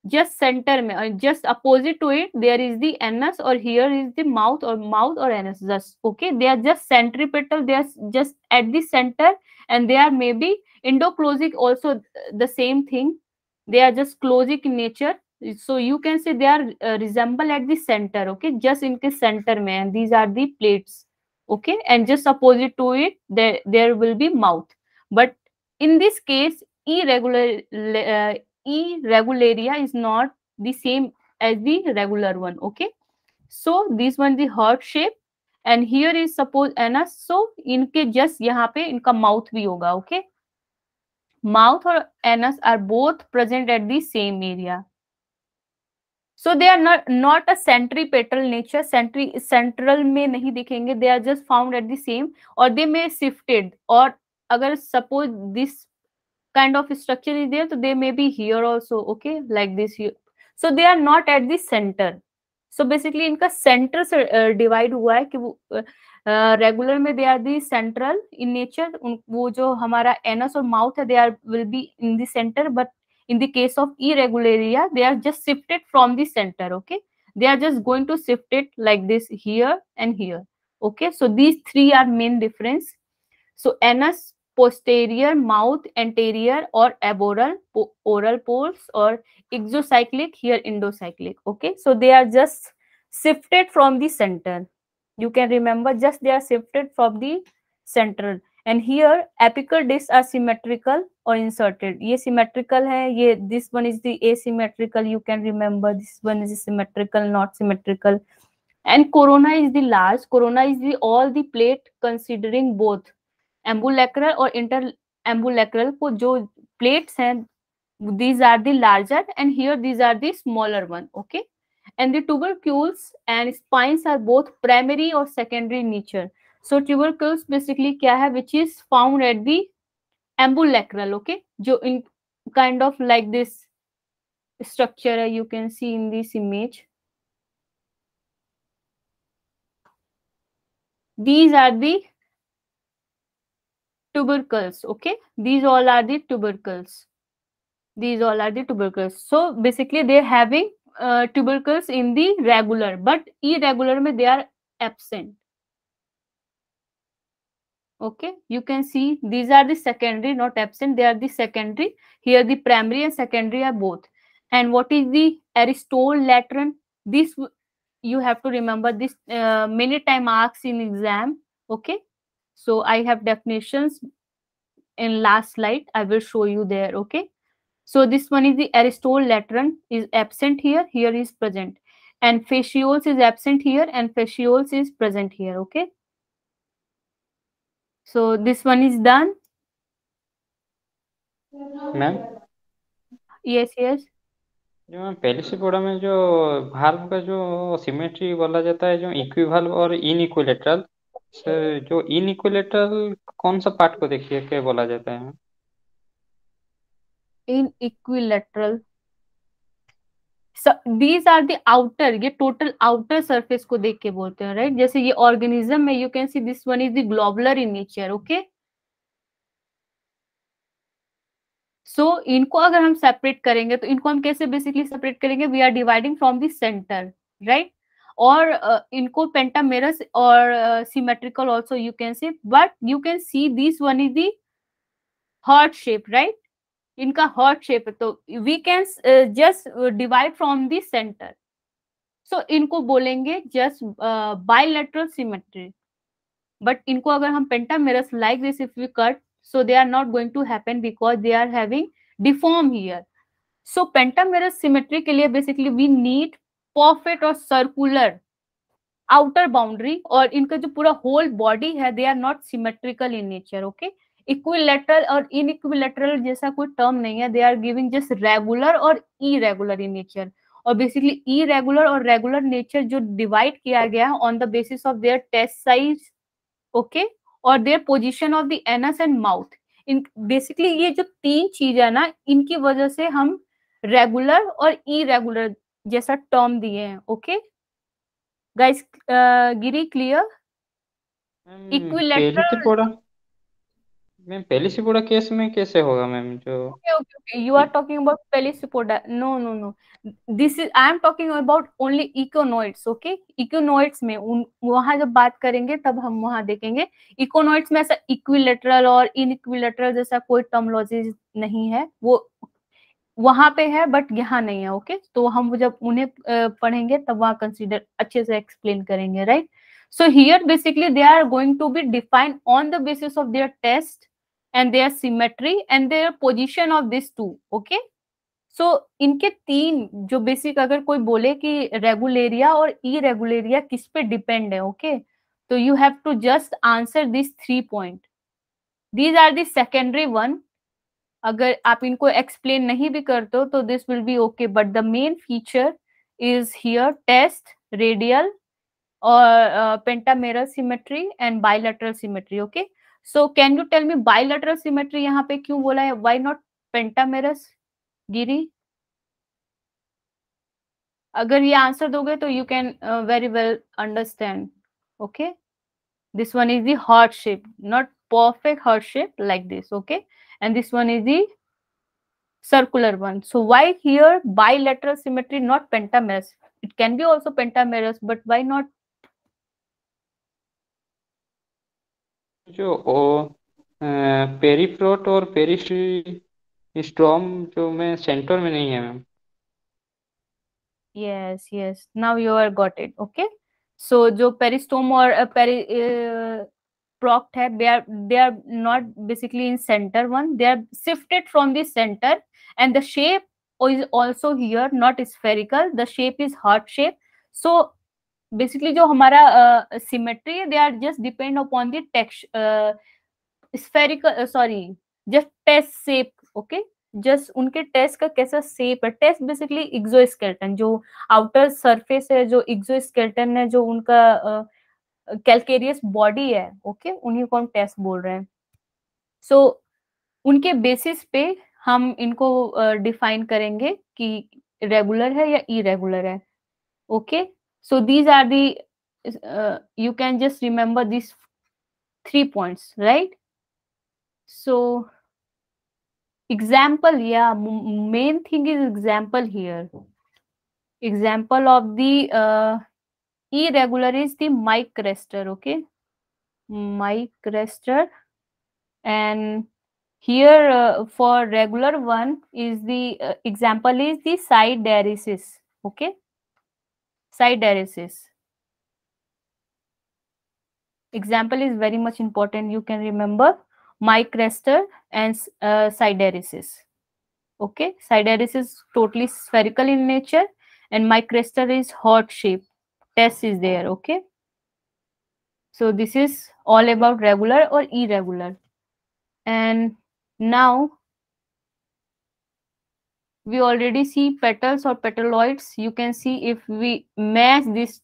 just center में, और just opposite to it there is the anus, or here is the mouth, or anus, just okay, they are just centripetal, they are just at the center, and they are maybe endoclosic also, the same thing, they are just closic in nature. So you can say they are resemble at the center. Okay, just in the center में, and these are the plates. Okay, and just opposite to it there will be mouth. But in this case irregularia is not the same as the regular one. Okay, so this one the heart shape, and here is suppose anus. So इनके just यहाँ पे इनका mouth भी होगा. Okay, mouth और anus are both present at the same area. So they are not a centripetal nature, central में नहीं दिखेंगे, they are just found at the same, or they may shifted, और अगर suppose this kind of structure is there, so they may be here also. Okay, like this here. So they are not at the center. So basically इनका center से divide हुआ है कि वो regular में they are the central in nature, वो जो हमारा एनस और माउथ है they are will be in the centre, but in the case of irregularia they are just shifted from the center. Okay, they are just going to shift it like this here and here. Okay, so these three are main difference. So anus posterior, mouth anterior or aboral, oral poles, or exocyclic, here endocyclic. Okay, so they are just shifted from the center. You can remember, just they are shifted from the central. And here apical discs are symmetrical or inserted. ये symmetrical है, ये this one is the asymmetrical. You can remember this one is symmetrical, not symmetrical. And corona is the large. Corona is the all the plate considering both ambulacral और interambulacral को जो plates हैं, these are the larger, and here these are the smaller one. Okay, and the tubercles and spines are both primary or secondary in nature. So tubercles basically क्या है, which is found at the ambulacral. Okay, जो in kind of like this structure है, you can see in this image. These are the tubercles. Okay, these all are the tubercles. These all are the tubercles. So basically they're having tubercles in the regular, but irregular में they are absent. Okay, you can see these are the secondary, not absent, they are the secondary. Here the primary and secondary are both. And what is the aristole-lateran? This you have to remember, this many time asked in exam. Okay, so I have definitions in last slide, I will show you there. Okay, so this one is the aristole-lateran is absent here, here is present, and fascioles is absent here and fascioles is present here. Okay, so this one is done. Ma'am Yes, yes. जो ma'am पहले से पढ़ा में जो valve का जो symmetry बोला जाता है, जो इक्विवाल्व और इनइक्विलेटरल, जो इनइक्विलेटरल कौन सा पार्ट को देखिए क्या बोला जाता है? In equilateral, so these are the outer, ये total outer surface को देख के बोलते हैं, right? जैसे ये organism में you can see this one is the globular in nature. Okay, so इनको अगर हम separate करेंगे तो इनको हम कैसे basically separate करेंगे? We are dividing from the center, right? और इनको pentamerous और symmetrical also you can say, but you can see this one is the heart shape, right? इनका heart shape है, तो we can just divide from the center. सो इनको बोलेंगे just bilateral symmetry. But इनको अगर हम pentamerous like this if we cut, so they are not going to happen because they are having deform here. So pentamerous symmetry के लिए basically we need perfect और circular outer boundary, और इनका जो पूरा whole body है they are not symmetrical in nature. Okay, equilateral और inequilateral जैसा कोई टर्म नहीं है, they are giving just regular और इरेगुलर इन नेचर. और बेसिकली इरेगुलर और रेगुलर नेचर जो डिवाइड किया गया है on the basis of their test size, okay, और their position of the anus and mouth. इन बेसिकली ये जो तीन चीज है ना, इनकी वजह से हम रेगुलर और इरेगुलर जैसा टर्म दिए हैं. ओके गाइस, गिरी क्लियर? Ma'am equilateral. पहली से पूरा केस में कैसे होगा मैम जो Okay. You are talking about Pelicopoda. No. I am talking about only econoids. Okay, econoids में वहां जब बात करेंगे तब हम वहां देखेंगे. इकोनॉइड्स में ऐसा इक्विलेटरल और इनइक्विलेटरल जैसा कोई टर्मोलॉजी नहीं है, वो वहां पे है बट यहाँ नहीं है. ओके, तो हम जब उन्हें पढ़ेंगे तब वहां कंसीडर अच्छे से एक्सप्लेन करेंगे, right? So here basically they are going to be defined on the basis of their test and their symmetry and their position of these two. Okay, so इनके तीन जो बेसिक, अगर कोई बोले कि रेगुलेरिया और इरेगुलेरिया किस पे डिपेंड है, ओके, तो you have to just answer this 3 point. These are the secondary one. अगर आप इनको एक्सप्लेन नहीं भी करते हो तो this will be okay, but the main feature is here test, radial और pentameral symmetry and bilateral symmetry. Okay, so can you tell me bilateral symmetry यहाँ पे क्यों बोला है, व्हाई नॉट पेंटामेरस? गिरी, अगर ये आंसर दोगे तो you can very well understand. Okay, this one is the heart shape, not perfect heart shape like this. Okay, and this one is the circular one. So why here bilateral symmetry, not pentamerous? It can be also pentamerous, but why not? जो पेरीफ्लोट और पेरिस्ट्रोम जो में centre में नहीं है ma'am. Yes, now you are got it. Okay, so जो peristome और proct है, they are not basically in center one, they are shifted from the center, and the shape is also here not spherical, the shape is heart shape. So basically जो हमारा symmetry है, they are just depend upon the texture, spherical, sorry, just test shape. Okay, just उनके test का कैसा shape है. Test basically exoskeleton, जो outer surface है, जो एक्सोस्केलेटन है, जो उनका कैलकेरियस बॉडी है, ओके, उन्हीं को हम टेस्ट बोल रहे हैं. सो उनके बेसिस पे हम इनको डिफाइन करेंगे कि रेगुलर है या इरेगुलर है. Okay, so these are the, you can just remember these 3 points, right? So example, yeah, main thing is example here. Example of the irregular is the Mike Crester. Okay, Mike Crester. And here for regular one is the example is the Sideresis. Okay, Sideresis. Example is very much important. You can remember Mike Crester and Sideresis. Okay, Sideresis is totally spherical in nature, and Mike Crester is heart shape. Test is there. Okay, so this is all about regular or irregular. And now we already see petals or petaloids. You can see if we match this,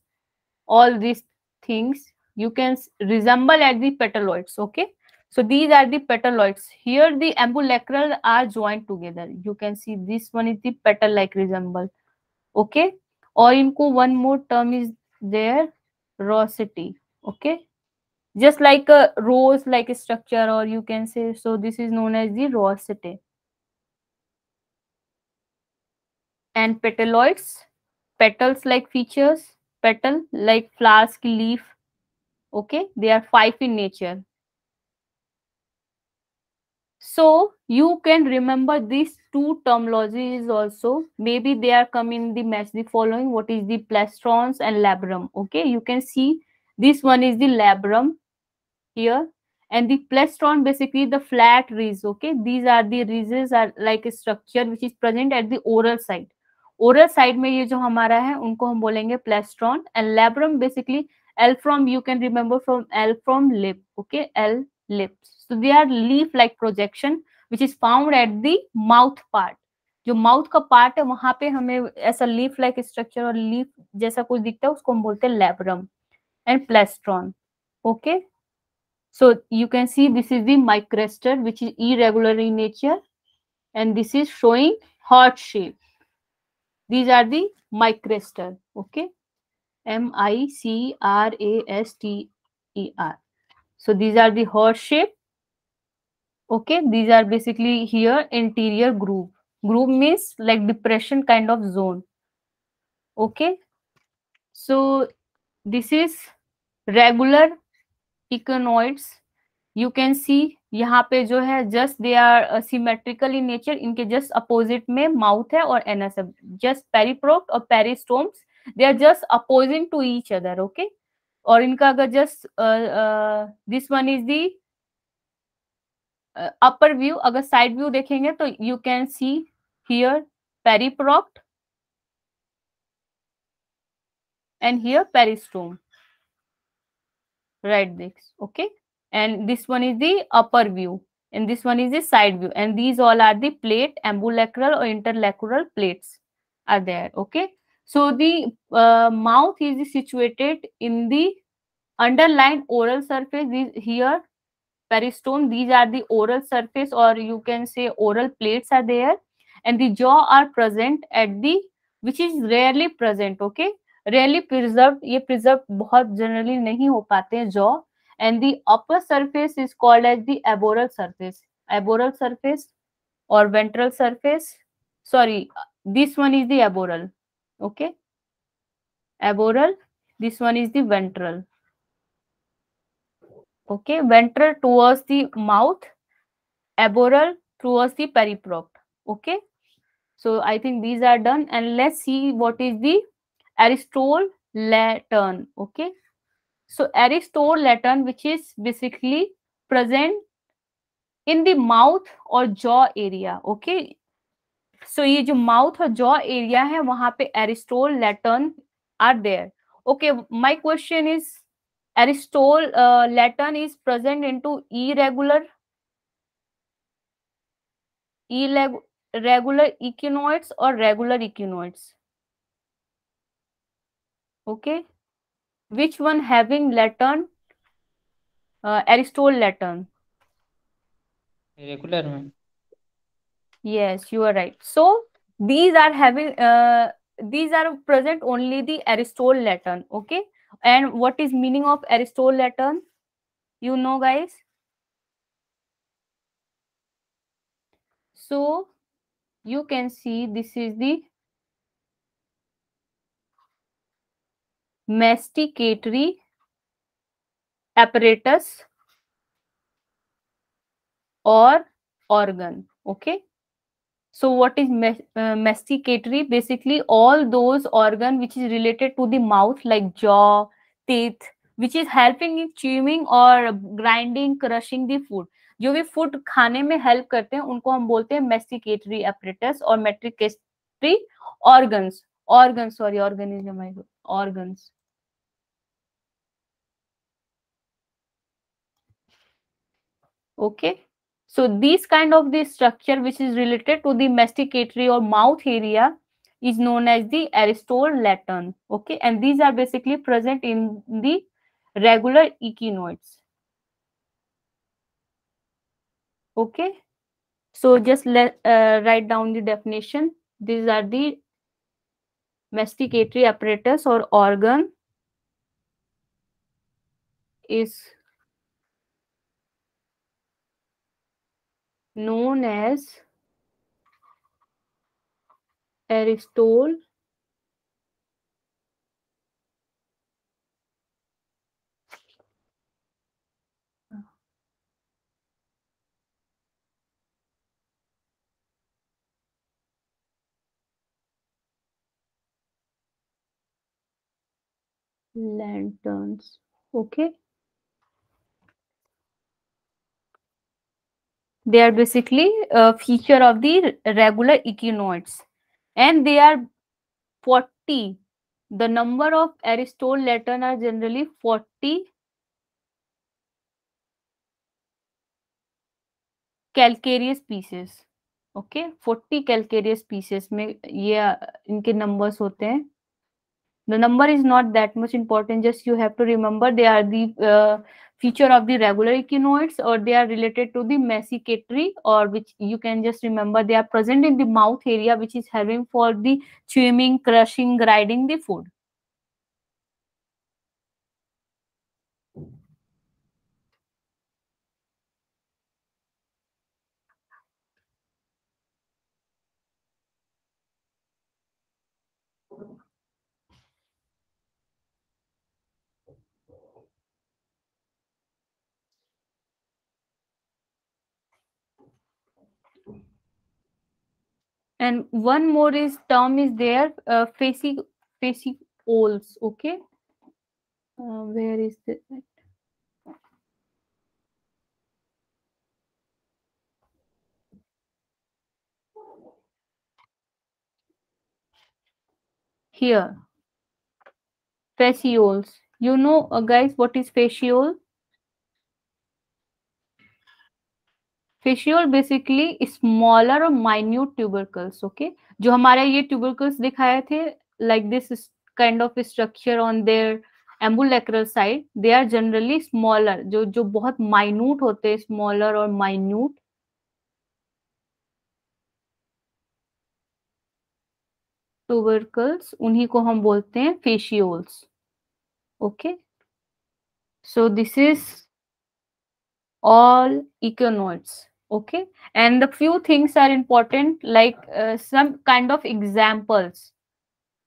all these things, you can resemble at the petaloids. Okay, so these are the petaloids. Here the ambulacral are joined together. You can see this one is the petal like resemble. Okay, or inko one more term is there, rosety. Okay, just like a rose like a structure, or you can say, so this is known as the rosety. And petaloids, petals like features, petal like flowers ki leaf. Okay, they are 5 in nature. So you can remember these two terminologies also. Maybe they are coming in the match the following. What is the plastrons and labrum? Okay, you can see this one is the labrum here, and the plastron basically the flat ridge. Okay, these are the ridges are like a structure which is present at the oral side. Oral side में ये जो हमारा है उनको हम बोलेंगे plastron and labrum basically L from you can remember from L from lip. Okay, L lips. So they are leaf like projection which is found at the mouth part. जो mouth का पार्ट है वहां पे हमें ऐसा leaf like structure और leaf जैसा कुछ दिखता है उसको हम बोलते हैं labrum and plastron. Okay, so you can see this is the microstur which is irregular in nature, and this is showing heart shape. These are the microstur. Okay, Micraster. So these are the heart shape. Okay, these are basically here interior groove. Groove means like depression kind of zone. Okay, so this is regular echinoids. You can see यहाँ पे जो है just they are symmetrical in nature. इनके just opposite में mouth है और anus है. Just periproct और peristomes they are just opposing to each other. Okay, और इनका अगर just this one is the upper view. अगर साइड व्यू देखेंगे तो you can see here periproct and here peristome. Right this. Okay, and this one is the upper view and this one is the side view, and these all are the plate, ambulacral or interlateral plates are there. Okay, so the mouth is situated in the underlying oral surface. These here peristome, these are the oral surface or you can say oral plates are there, and the jaw are present at the which is rarely present. Okay, rarely preserved. ये preserved बहुत generally नहीं हो पाते हैं jaw. And the upper surface is called as the aboral surface. Aboral surface or ventral surface. Sorry, this one is the aboral. Okay, aboral. This one is the ventral. Okay, ventral towards the mouth, aboral towards the periprocte. Okay, so I think these are done, and let's see what is the Aristotle Latin. Okay, so Aristotle Latin, which is basically present in the mouth or jaw area. Okay, so ये जो mouth और jaw area है वहां पे Aristotle Latin are there. Okay, my question is Aristotle Latin is present into irregular echinoids or regular echinoids. Okay, which one having Latin? Aristotle Latin. Regular में. Yes, you are right. So these are having these are present only the Aristotle Latin. Okay, and what is meaning of Aristotle Latin? You know, guys. So you can see this is the masticatory apparatus or organ. Okay, so what is masticatory? Basically all those organ which is related to the mouth like jaw, teeth, which is helping in chewing or grinding, crushing the food. जो भी food खाने में help करते हैं उनको हम बोलते हैं masticatory apparatus और masticatory organs. Organs. Okay, so these kind of the structure which is related to the masticatory or mouth area is known as the Aristotle Latin. Okay, and these are basically present in the regular echinoids. Okay, so just write down the definition. These are the masticatory apparatus or organ is known as Aristotle Lanterns. Okay. They are basically a feature of the regular echinoids. And they are 40. The number of Aristotle lantern are generally 40 calcareous pieces. Okay 40 calcareous pieces में ये इनके numbers होते हैं. The number is not that much important, just you have to remember they are the feature of the regular echinoids, or they are related to the masticatory, or which you can just remember they are present in the mouth area, which is helping for the chewing, crushing, grinding the food. And one more is term is there, fascioles. Okay, where is the here fascioles? You know, guys, what is fasciole? Fasciole basically smaller और minute tubercles. Okay, जो हमारे ये tubercles दिखाए थे like this kind of structure on their ambulacral side, they are generally smaller, जो बहुत minute होते हैं, स्मॉलर और माइन्यूट ट्यूबरकल्स, उन्हीं को हम बोलते हैं fascioles. Okay, so this is all echinoids. Okay, and the few things are important, like some kind of examples,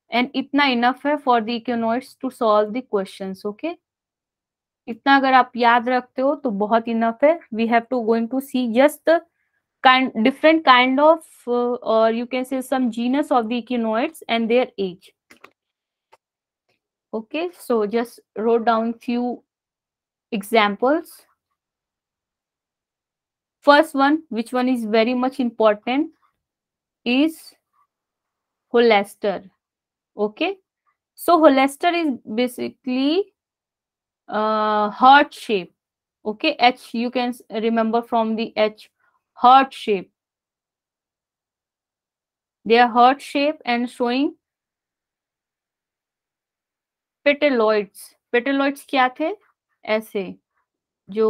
and itna enough hai for the echinoids to solve the questions. Okay, इतना अगर आप याद रखते हो तो बहुत enough है. We have to going to see just the different kind of or you can say some genus of the echinoids and their age. Okay, so just wrote down few examples. First one, which one is very much important, is Holester. Okay, so Holester is basically heart shape. Okay, H you can remember from the H, heart shape. They are heart shape and showing पेटेलॉइड्स. पेटेलॉइड्स क्या थे? ऐसे जो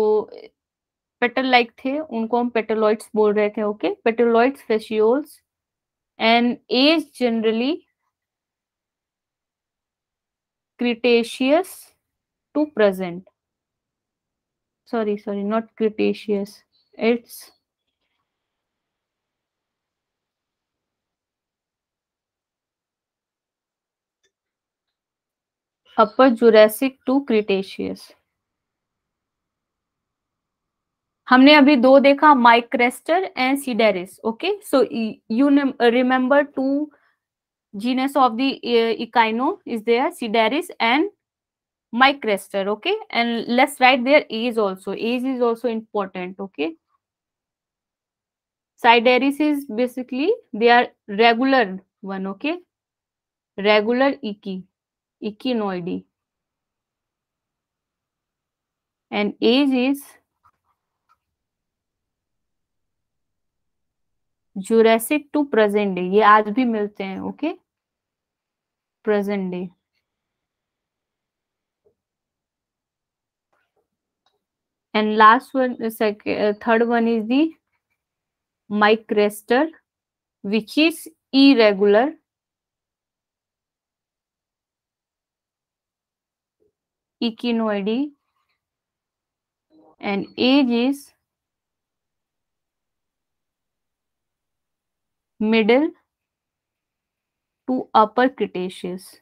petal like थे उनको हम पेटेलॉइड्स बोल रहे थे. Okay, petaloids, fascioles, and age generally Cretaceous to present. sorry, not cretaceous, it's upper Jurassic to Cretaceous. हमने अभी दो देखा, Micraster and Cidaris. Okay, so you remember two genus of the echino is there, Sidaris and Micrestor. Okay, and let's write their age also. Age is also important. Okay, Sidaris is basically they are regular one. Okay, regular echinoidy, and age is Jurassic to present day. ये आज भी मिलते हैं. Okay, present day. And last one, third one is the Micrestor, which is irregular echinoidy, and age is middle to upper Cretaceous.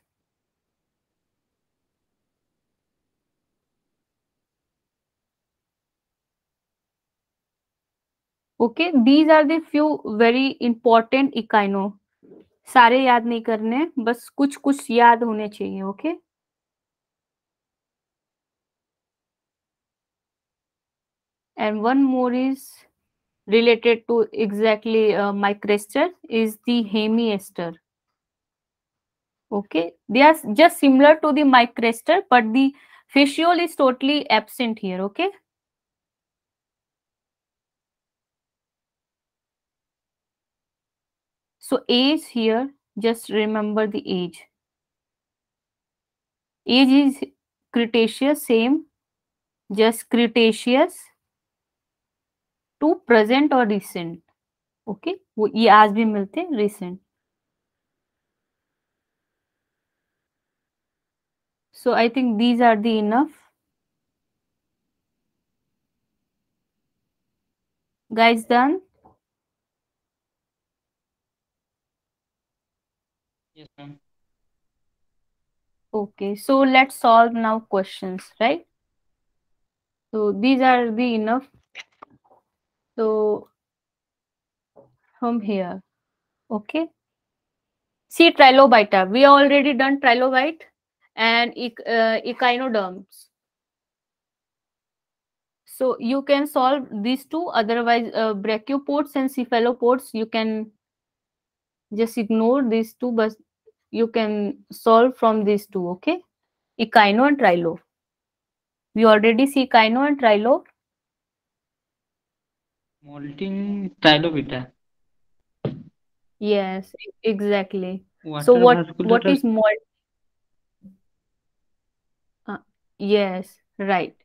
Okay, these are the few very important echino. सारे याद नहीं करने, बस कुछ कुछ याद होने चाहिए. Okay, And one more is related to exactly microester is the hemiester. Okay, they are just similar to the microester, but the fasciole is totally absent here. Okay, so age here, just remember the age. Age is Cretaceous, same, just Cretaceous to present or recent. Okay, वो ये आज भी मिलते हैं recent. So I think these are the enough. Guys, done? Yes, ma'am. Okay, so let's solve now questions, right? So these are the enough. So from here, okay. See trilobita. We already done trilobite and echinoderms. So you can solve these two. Otherwise, brachiopods and cephalopods, you can just ignore these two, but you can solve from these two. Okay, echino and trilo. We already see echino and trilo. Molting trilobita. Yes, exactly. So Water what vascular. is more? Yes, right.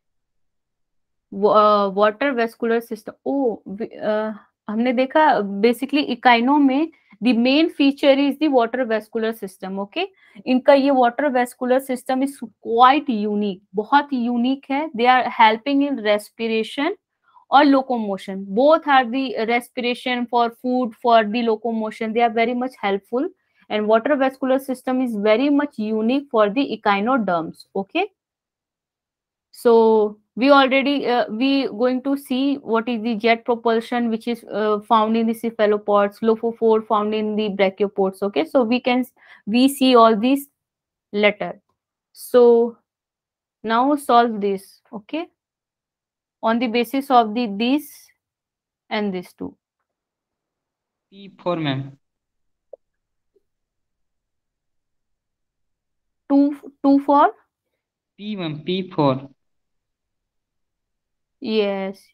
Water vascular system. हमने देखा basically echino में the main feature is the water vascular system. Okay, इनका ये water vascular system is quite unique, बहुत यूनिक है. They are helping in respiration or locomotion. Both are the respiration for food, for the locomotion. They are very much helpful. And water vascular system is very much unique for the echinoderms. Okay. So we already we going to see what is the jet propulsion, which is found in the cephalopods, lophophore found in the brachiopods. Okay. So we see all these later. So now solve this. Okay. On the basis of the this and this two. P4, ma'am. Two for. P, ma'am. P4. Yes.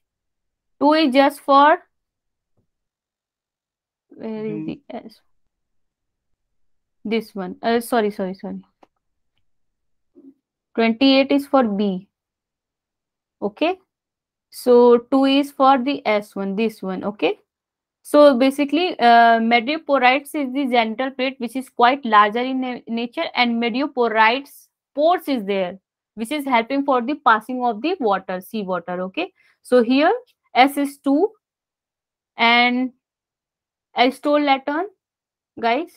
2 is just for. Where is the S? This one. Sorry. 28 is for B. Okay. So 2 is for the S1. This one. Okay. So basically, medioporites is the genital plate, which is quite larger in nature, and medioporites pores is there, which is helping for the passing of the water, sea water. Okay. So here S is 2 and Alstolaton, guys.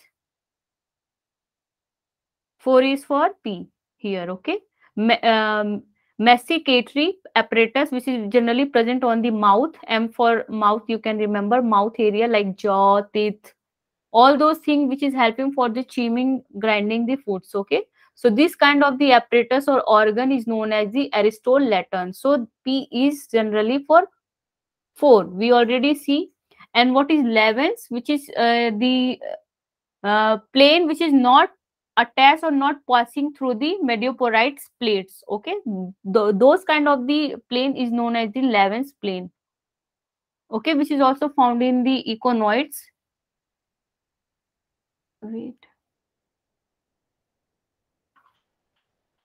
4 is for P here. Okay. Masticatory apparatus, which is generally present on the mouth. M for mouth, you can remember mouth area like jaw, teeth, all those things which is helping for the chewing, grinding the foods. Okay. So this kind of the apparatus or organ is known as the aristolaton. So P is generally for 4. We already see. And what is Levens, which is the plane which is not attached or not passing through the medioporites plates. Okay, those kind of the plane is known as the Levens plane. Okay, which is also found in the econoids. Wait.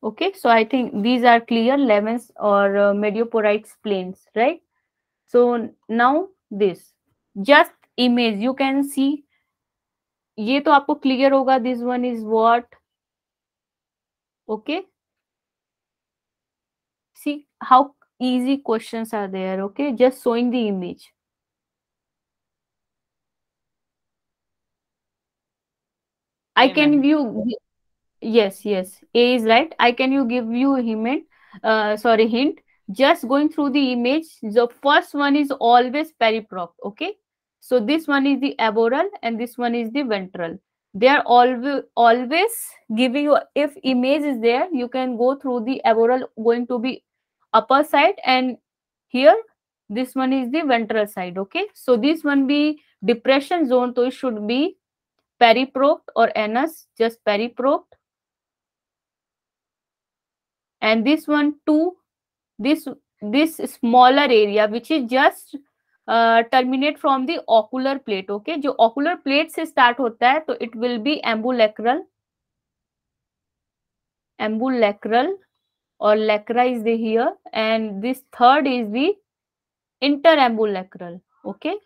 Okay, so I think these are clear, Levens or medioporites planes, right? So now this just image you can see, ये तो आपको clear होगा. This one is what? Okay, see how easy questions are there. Okay, just showing the image. I can view. Yes, A is right. I can give you a hint. Hint. Just going through the image. The first one is always periprop. Okay. So this one is the aboral and this one is the ventral. They are always giving you, if image is there, you can go through the aboral going to be upper side, and here This one is the ventral side. Okay, so this one be depression zone, so it should be periprocte or anus, just periprocte. And this one too, this smaller area which is just terminate from the ocular plate. Okay, जो ocular plate से start होता है तो it will be ambulacral, ambulacral or lacra is the here, and this third is the interambulacral. Okay,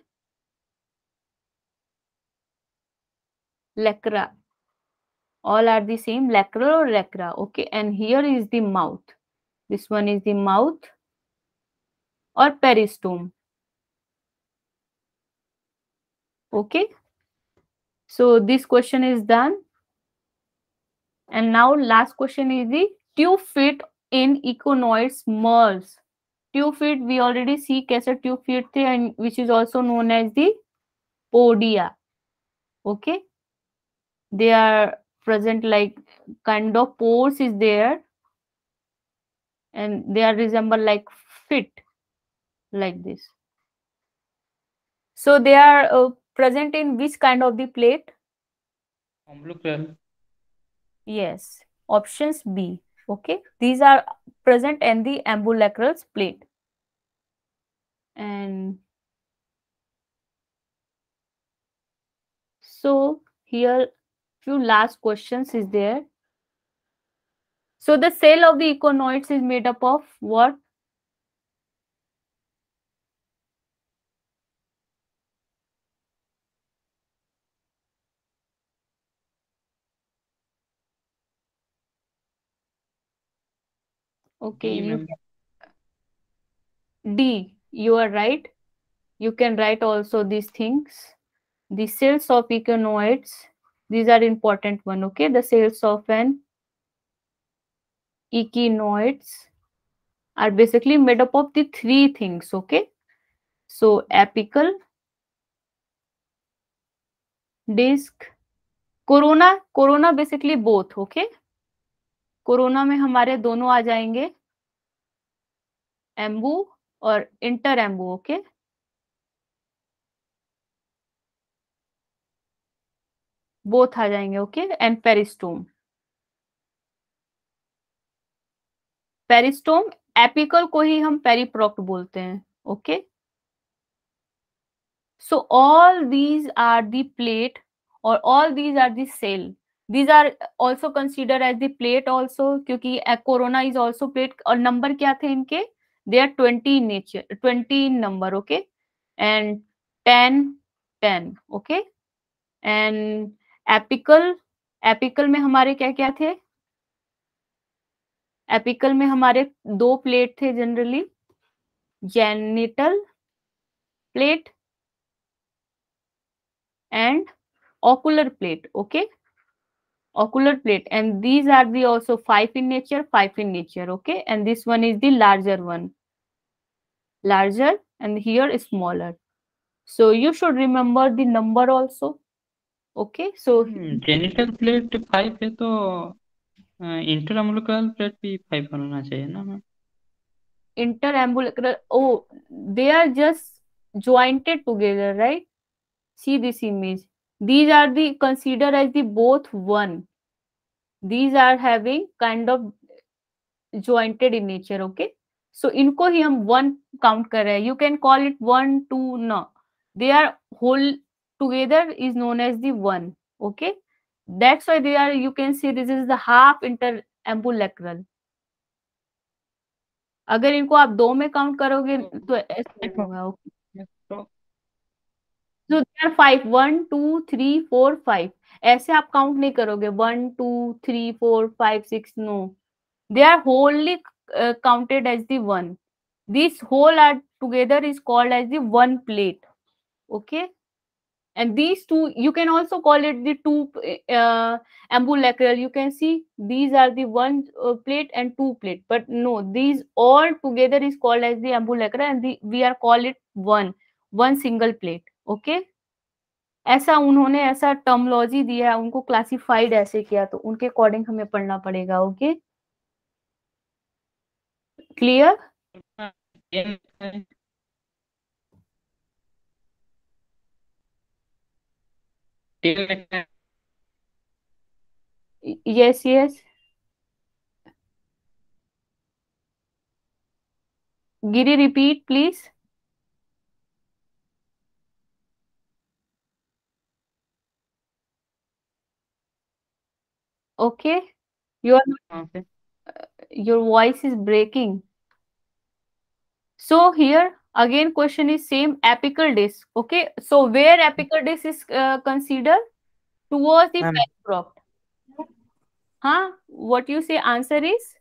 lacra, all are the same, lacral or lacra. Okay, and here is the mouth, this one is the mouth or peristome. Okay, so this question is done. And now last question is the tube fit in econoids murs. Tube fit we already see कैसे tube fit थे, and which is also known as the podia. Okay, they are present like kind of pores is there, and they are resemble like fit like this. So they are present in which kind of the plate? Umbilical. Yes, options B. Okay, these are present in the ambulacral plate. And so here few last questions is there. So the cell of the econoids is made up of what? Okay, D, you ma'am. D, you are right. You can write also these things. The cells of econoids, these are important one. Okay, the cells of an echinoids are basically made up of the three things. Okay, so apical disc, corona basically both. Okay, corona में हमारे दोनों आ जाएंगे, एम्बू और inter Anbu. Okay, both आ जाएंगे. Okay, and peristome. Peristome apical को ही हम पेरिप्रोक्ट बोलते हैं. Okay, so all these are the plate or all these are the cell. These are also considered as the plate also, क्योंकि कोरोना is also plate. और number क्या थे इनके? They are 20 in nature, 20 in number. Okay, and 10. Okay, and apical में हमारे क्या क्या थे? एपिकल में हमारे दो प्लेट थे generally, genital plate and ocular plate. Okay, ocular plate, and these are the also 5 in nature, 5 in nature. Okay, and this one is the larger one, larger, and here is smaller. So you should remember the number also. Okay, so genital plate 5 है तो इंटरअम्बिलिकल plate भी 5 होना चाहिए ना ma'am? interambulacral, oh, they are just jointed together, right? See this image, these are the considered as the both one, these are having kind of jointed in nature. Okay, so इनको ही हम one count कर रहे हैं. You can call it 1 2, no, they are whole together is known as the one. Okay, that's why they are, you can see this is the half interambulacral. अगर इनको आप दो में काउंट करोगे तो ऐसा होगा. Okay, तो so they are 5, 1 2 3 4 5, ऐसे आप काउंट नहीं करोगे 1 2 3 4 5 6, no, they are wholly counted as the one. These whole are together is called as the one plate. Okay, and these two you can also call it the two ambulacral. You can see these are the one plate and two plate, but no, these all together is called as the ambulacral, and we are call it one single plate. Okay, ऐसा उन्होंने ऐसा terminology दिया है, उनको classified ऐसे किया, तो उनके अकॉर्डिंग हमें पढ़ना पड़ेगा. Okay, clear? Ten. Yes, yes. Giri, repeat, please. Okay. Your okay your voice is breaking. So here again question is same apical disc. Okay. So where apical disc is considered? Towards the Ma'am, periprop. Huh? What you say answer is?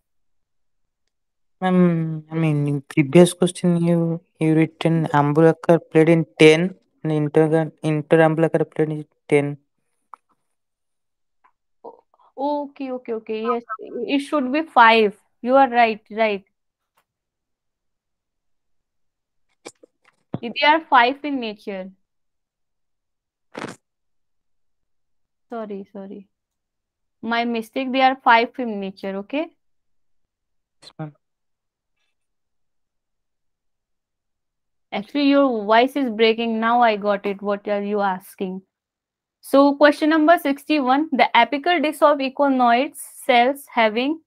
ma'am, I mean, in previous question you written ambulacral plate in 10 and interambulacral plate is 10. Okay, okay, okay. Yes, it should be 5. You are right, right. They are 5 in nature. Sorry, sorry. My mistake. They are 5 in nature. Okay. Yes, ma'am. Actually, your voice is breaking. Now I got it. What are you asking? So, question number 61. The apical disc of econoid cells having.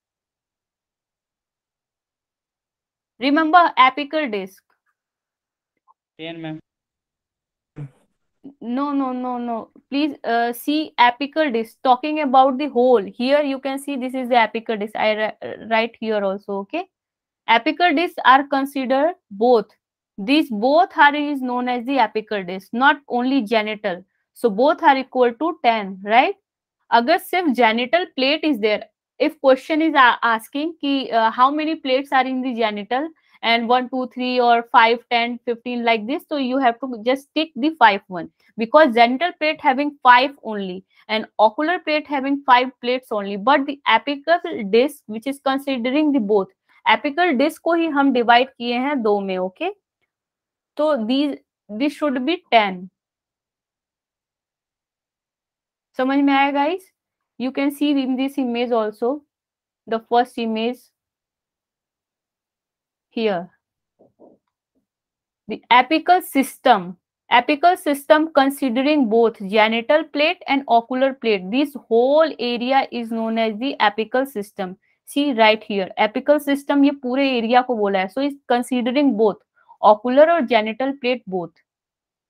Remember apical disc. 10 ma'am. No, no, no, no. Please see apical disc. Talking about the whole. Here you can see this is the apical disc. I write here also. Okay. Apical discs are considered both. These both are is known as the apical disc, not only genital. So both are equal to 10, right? अगर सिर्फ genital plate is there, if question is asking कि how many plates are in the genital and 1 2 3 or 5 10 15 like this, so you have to just tick the 5 one, because genital plate having 5 only and ocular plate having 5 plates only, but the apical disc which is considering the both, apical disc को ही हम divide किए हैं 2 में। Okay, तो this should be 10। समझ में आया guys? You can C in this image also, the first image here, the apical system considering both genital plate and ocular plate, this whole area is known as the apical system. See right here, apical system ये पूरे area को बोला है, so is considering both ocular और genital plate both.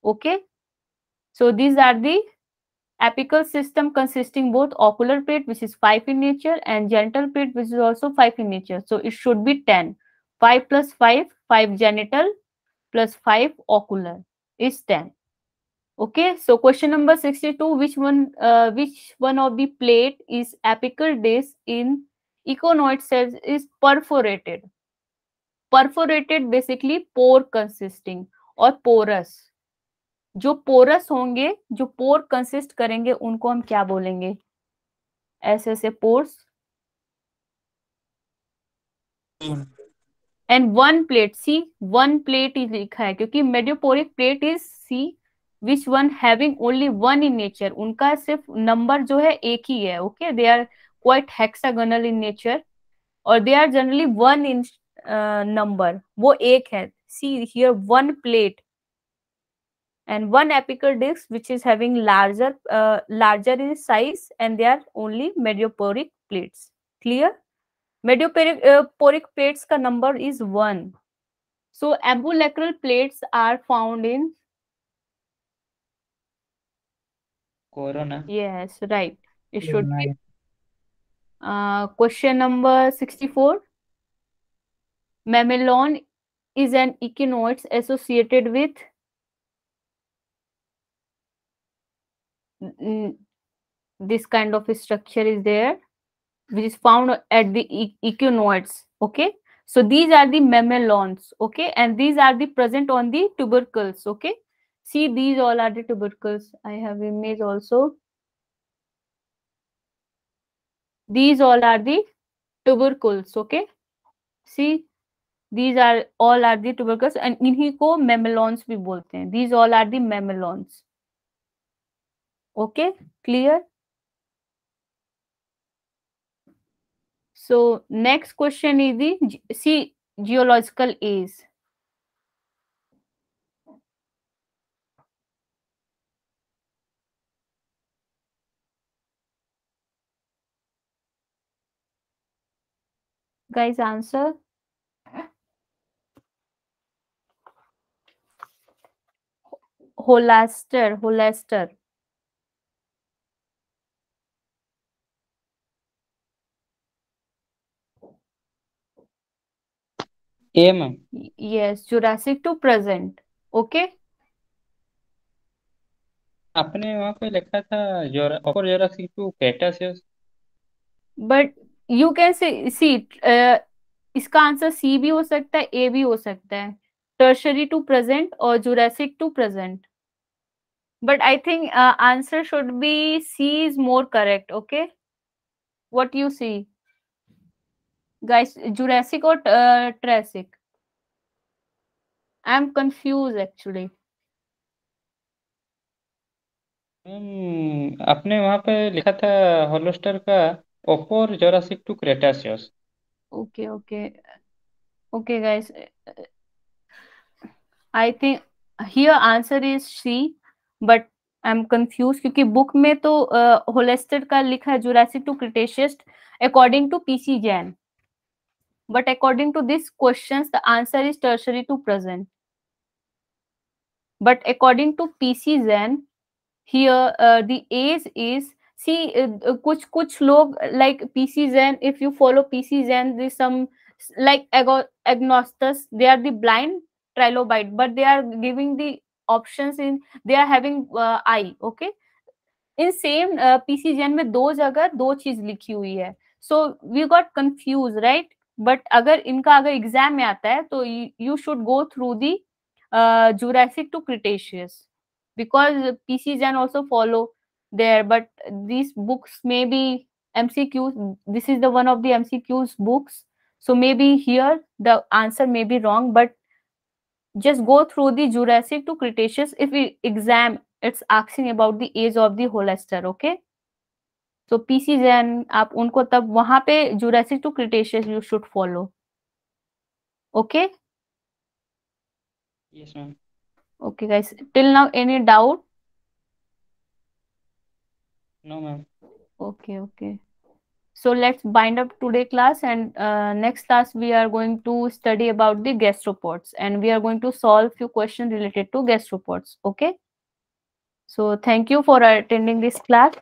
Okay, so these are the apical system consisting both ocular plate which is 5 in nature and genital plate which is also 5 in nature. So it should be 10. 5 plus 5, 5 genital plus 5 ocular is 10. Okay, so question number 62, which one of the plate is apical disc in econoid cells is perforated? Perforated basically pore consisting और porous. जो porous होंगे, जो पोर consist करेंगे, उनको हम क्या बोलेंगे? ऐसे pores and one plate, see one plate ही लिखा है क्योंकि madreporic plate is see which one having only one in nature, उनका सिर्फ नंबर जो है एक ही है। Okay, they are quite hexagonal in nature और they are generally one in number, वो एक है। See here one plate and one apical disc which is having larger in size, and they are only medioporic plates. Clear? Medioporic poric plates ka number is 1. So ambulacral plates are found in, corona. yes, right, it should be Right. question number 64. Mamelon is an echinoid associated with this kind of structure is there which is found at the echinoids. Okay, so these are the mamelons. Okay, and these are the present on the tubercles. Okay, see these all are the tubercles. I have image also. These all are the tubercles. Okay, see these are all are the tubercles and इन्हीं को mamelons भी बोलते हैं. These all are the mamelons. Okay, clear? So next question is the see geological age. Guys, answer. Holaster. A ma'am. Yes, Jurassic to present. Okay. आपने वहाँ पे लिखा था upper Jurassic to Cretaceous. But you can see इसका answer C भी हो सकता है, ए भी हो सकता है, टर्शरी टू प्रेजेंट और Jurassic to present. But I think answer should be C is more correct. Okay. What you see, guys? Jurassic or Triassic? I'm confused actually. Ma'am आपने वहाँ पे लिखा था होलोस्टर का upper Jurassic to Cretaceous. Okay, okay, okay, guys. I think here answer is C, but I'm confused क्योंकि book में तो holaster का लिखा है Jurassic to Cretaceous according to PC Jain. But according to this questions, the answer is tertiary to present. But according to PC Jain, here the age is see कुछ लोग like PC Zen. If you follow PC Zen, there's some like agnostics. They are the blind trilobite, but they are giving the options in. They are having eye. Okay. In same PC Jain में दो जगह दो चीज लिखी हुई है, so we got confuse right. But अगर इनका अगर एग्जाम में आता है तो you should go through the Jurassic to Cretaceous because PC Gen also follow there, but these books may be MCQs. This is the one of the MCQs books, so maybe here the answer may be wrong, but just go through the Jurassic to Cretaceous. If we exam, it's asking about the age of the Hollister. Okay. So PC Gen आप उनको तब वहां पे Jurassic to Cretaceous you should follow. Okay. Yes ma'am. Okay, guys. Till now, any doubt? No ma'am. Okay, okay. So let's bind up today class, and next class we are going to study about the guest reports, and we are going to solve few questions related to guest reports. Okay. So thank you for attending this class.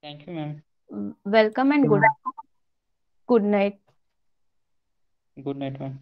Thank you ma'am. Welcome and good night. Good night ma'am.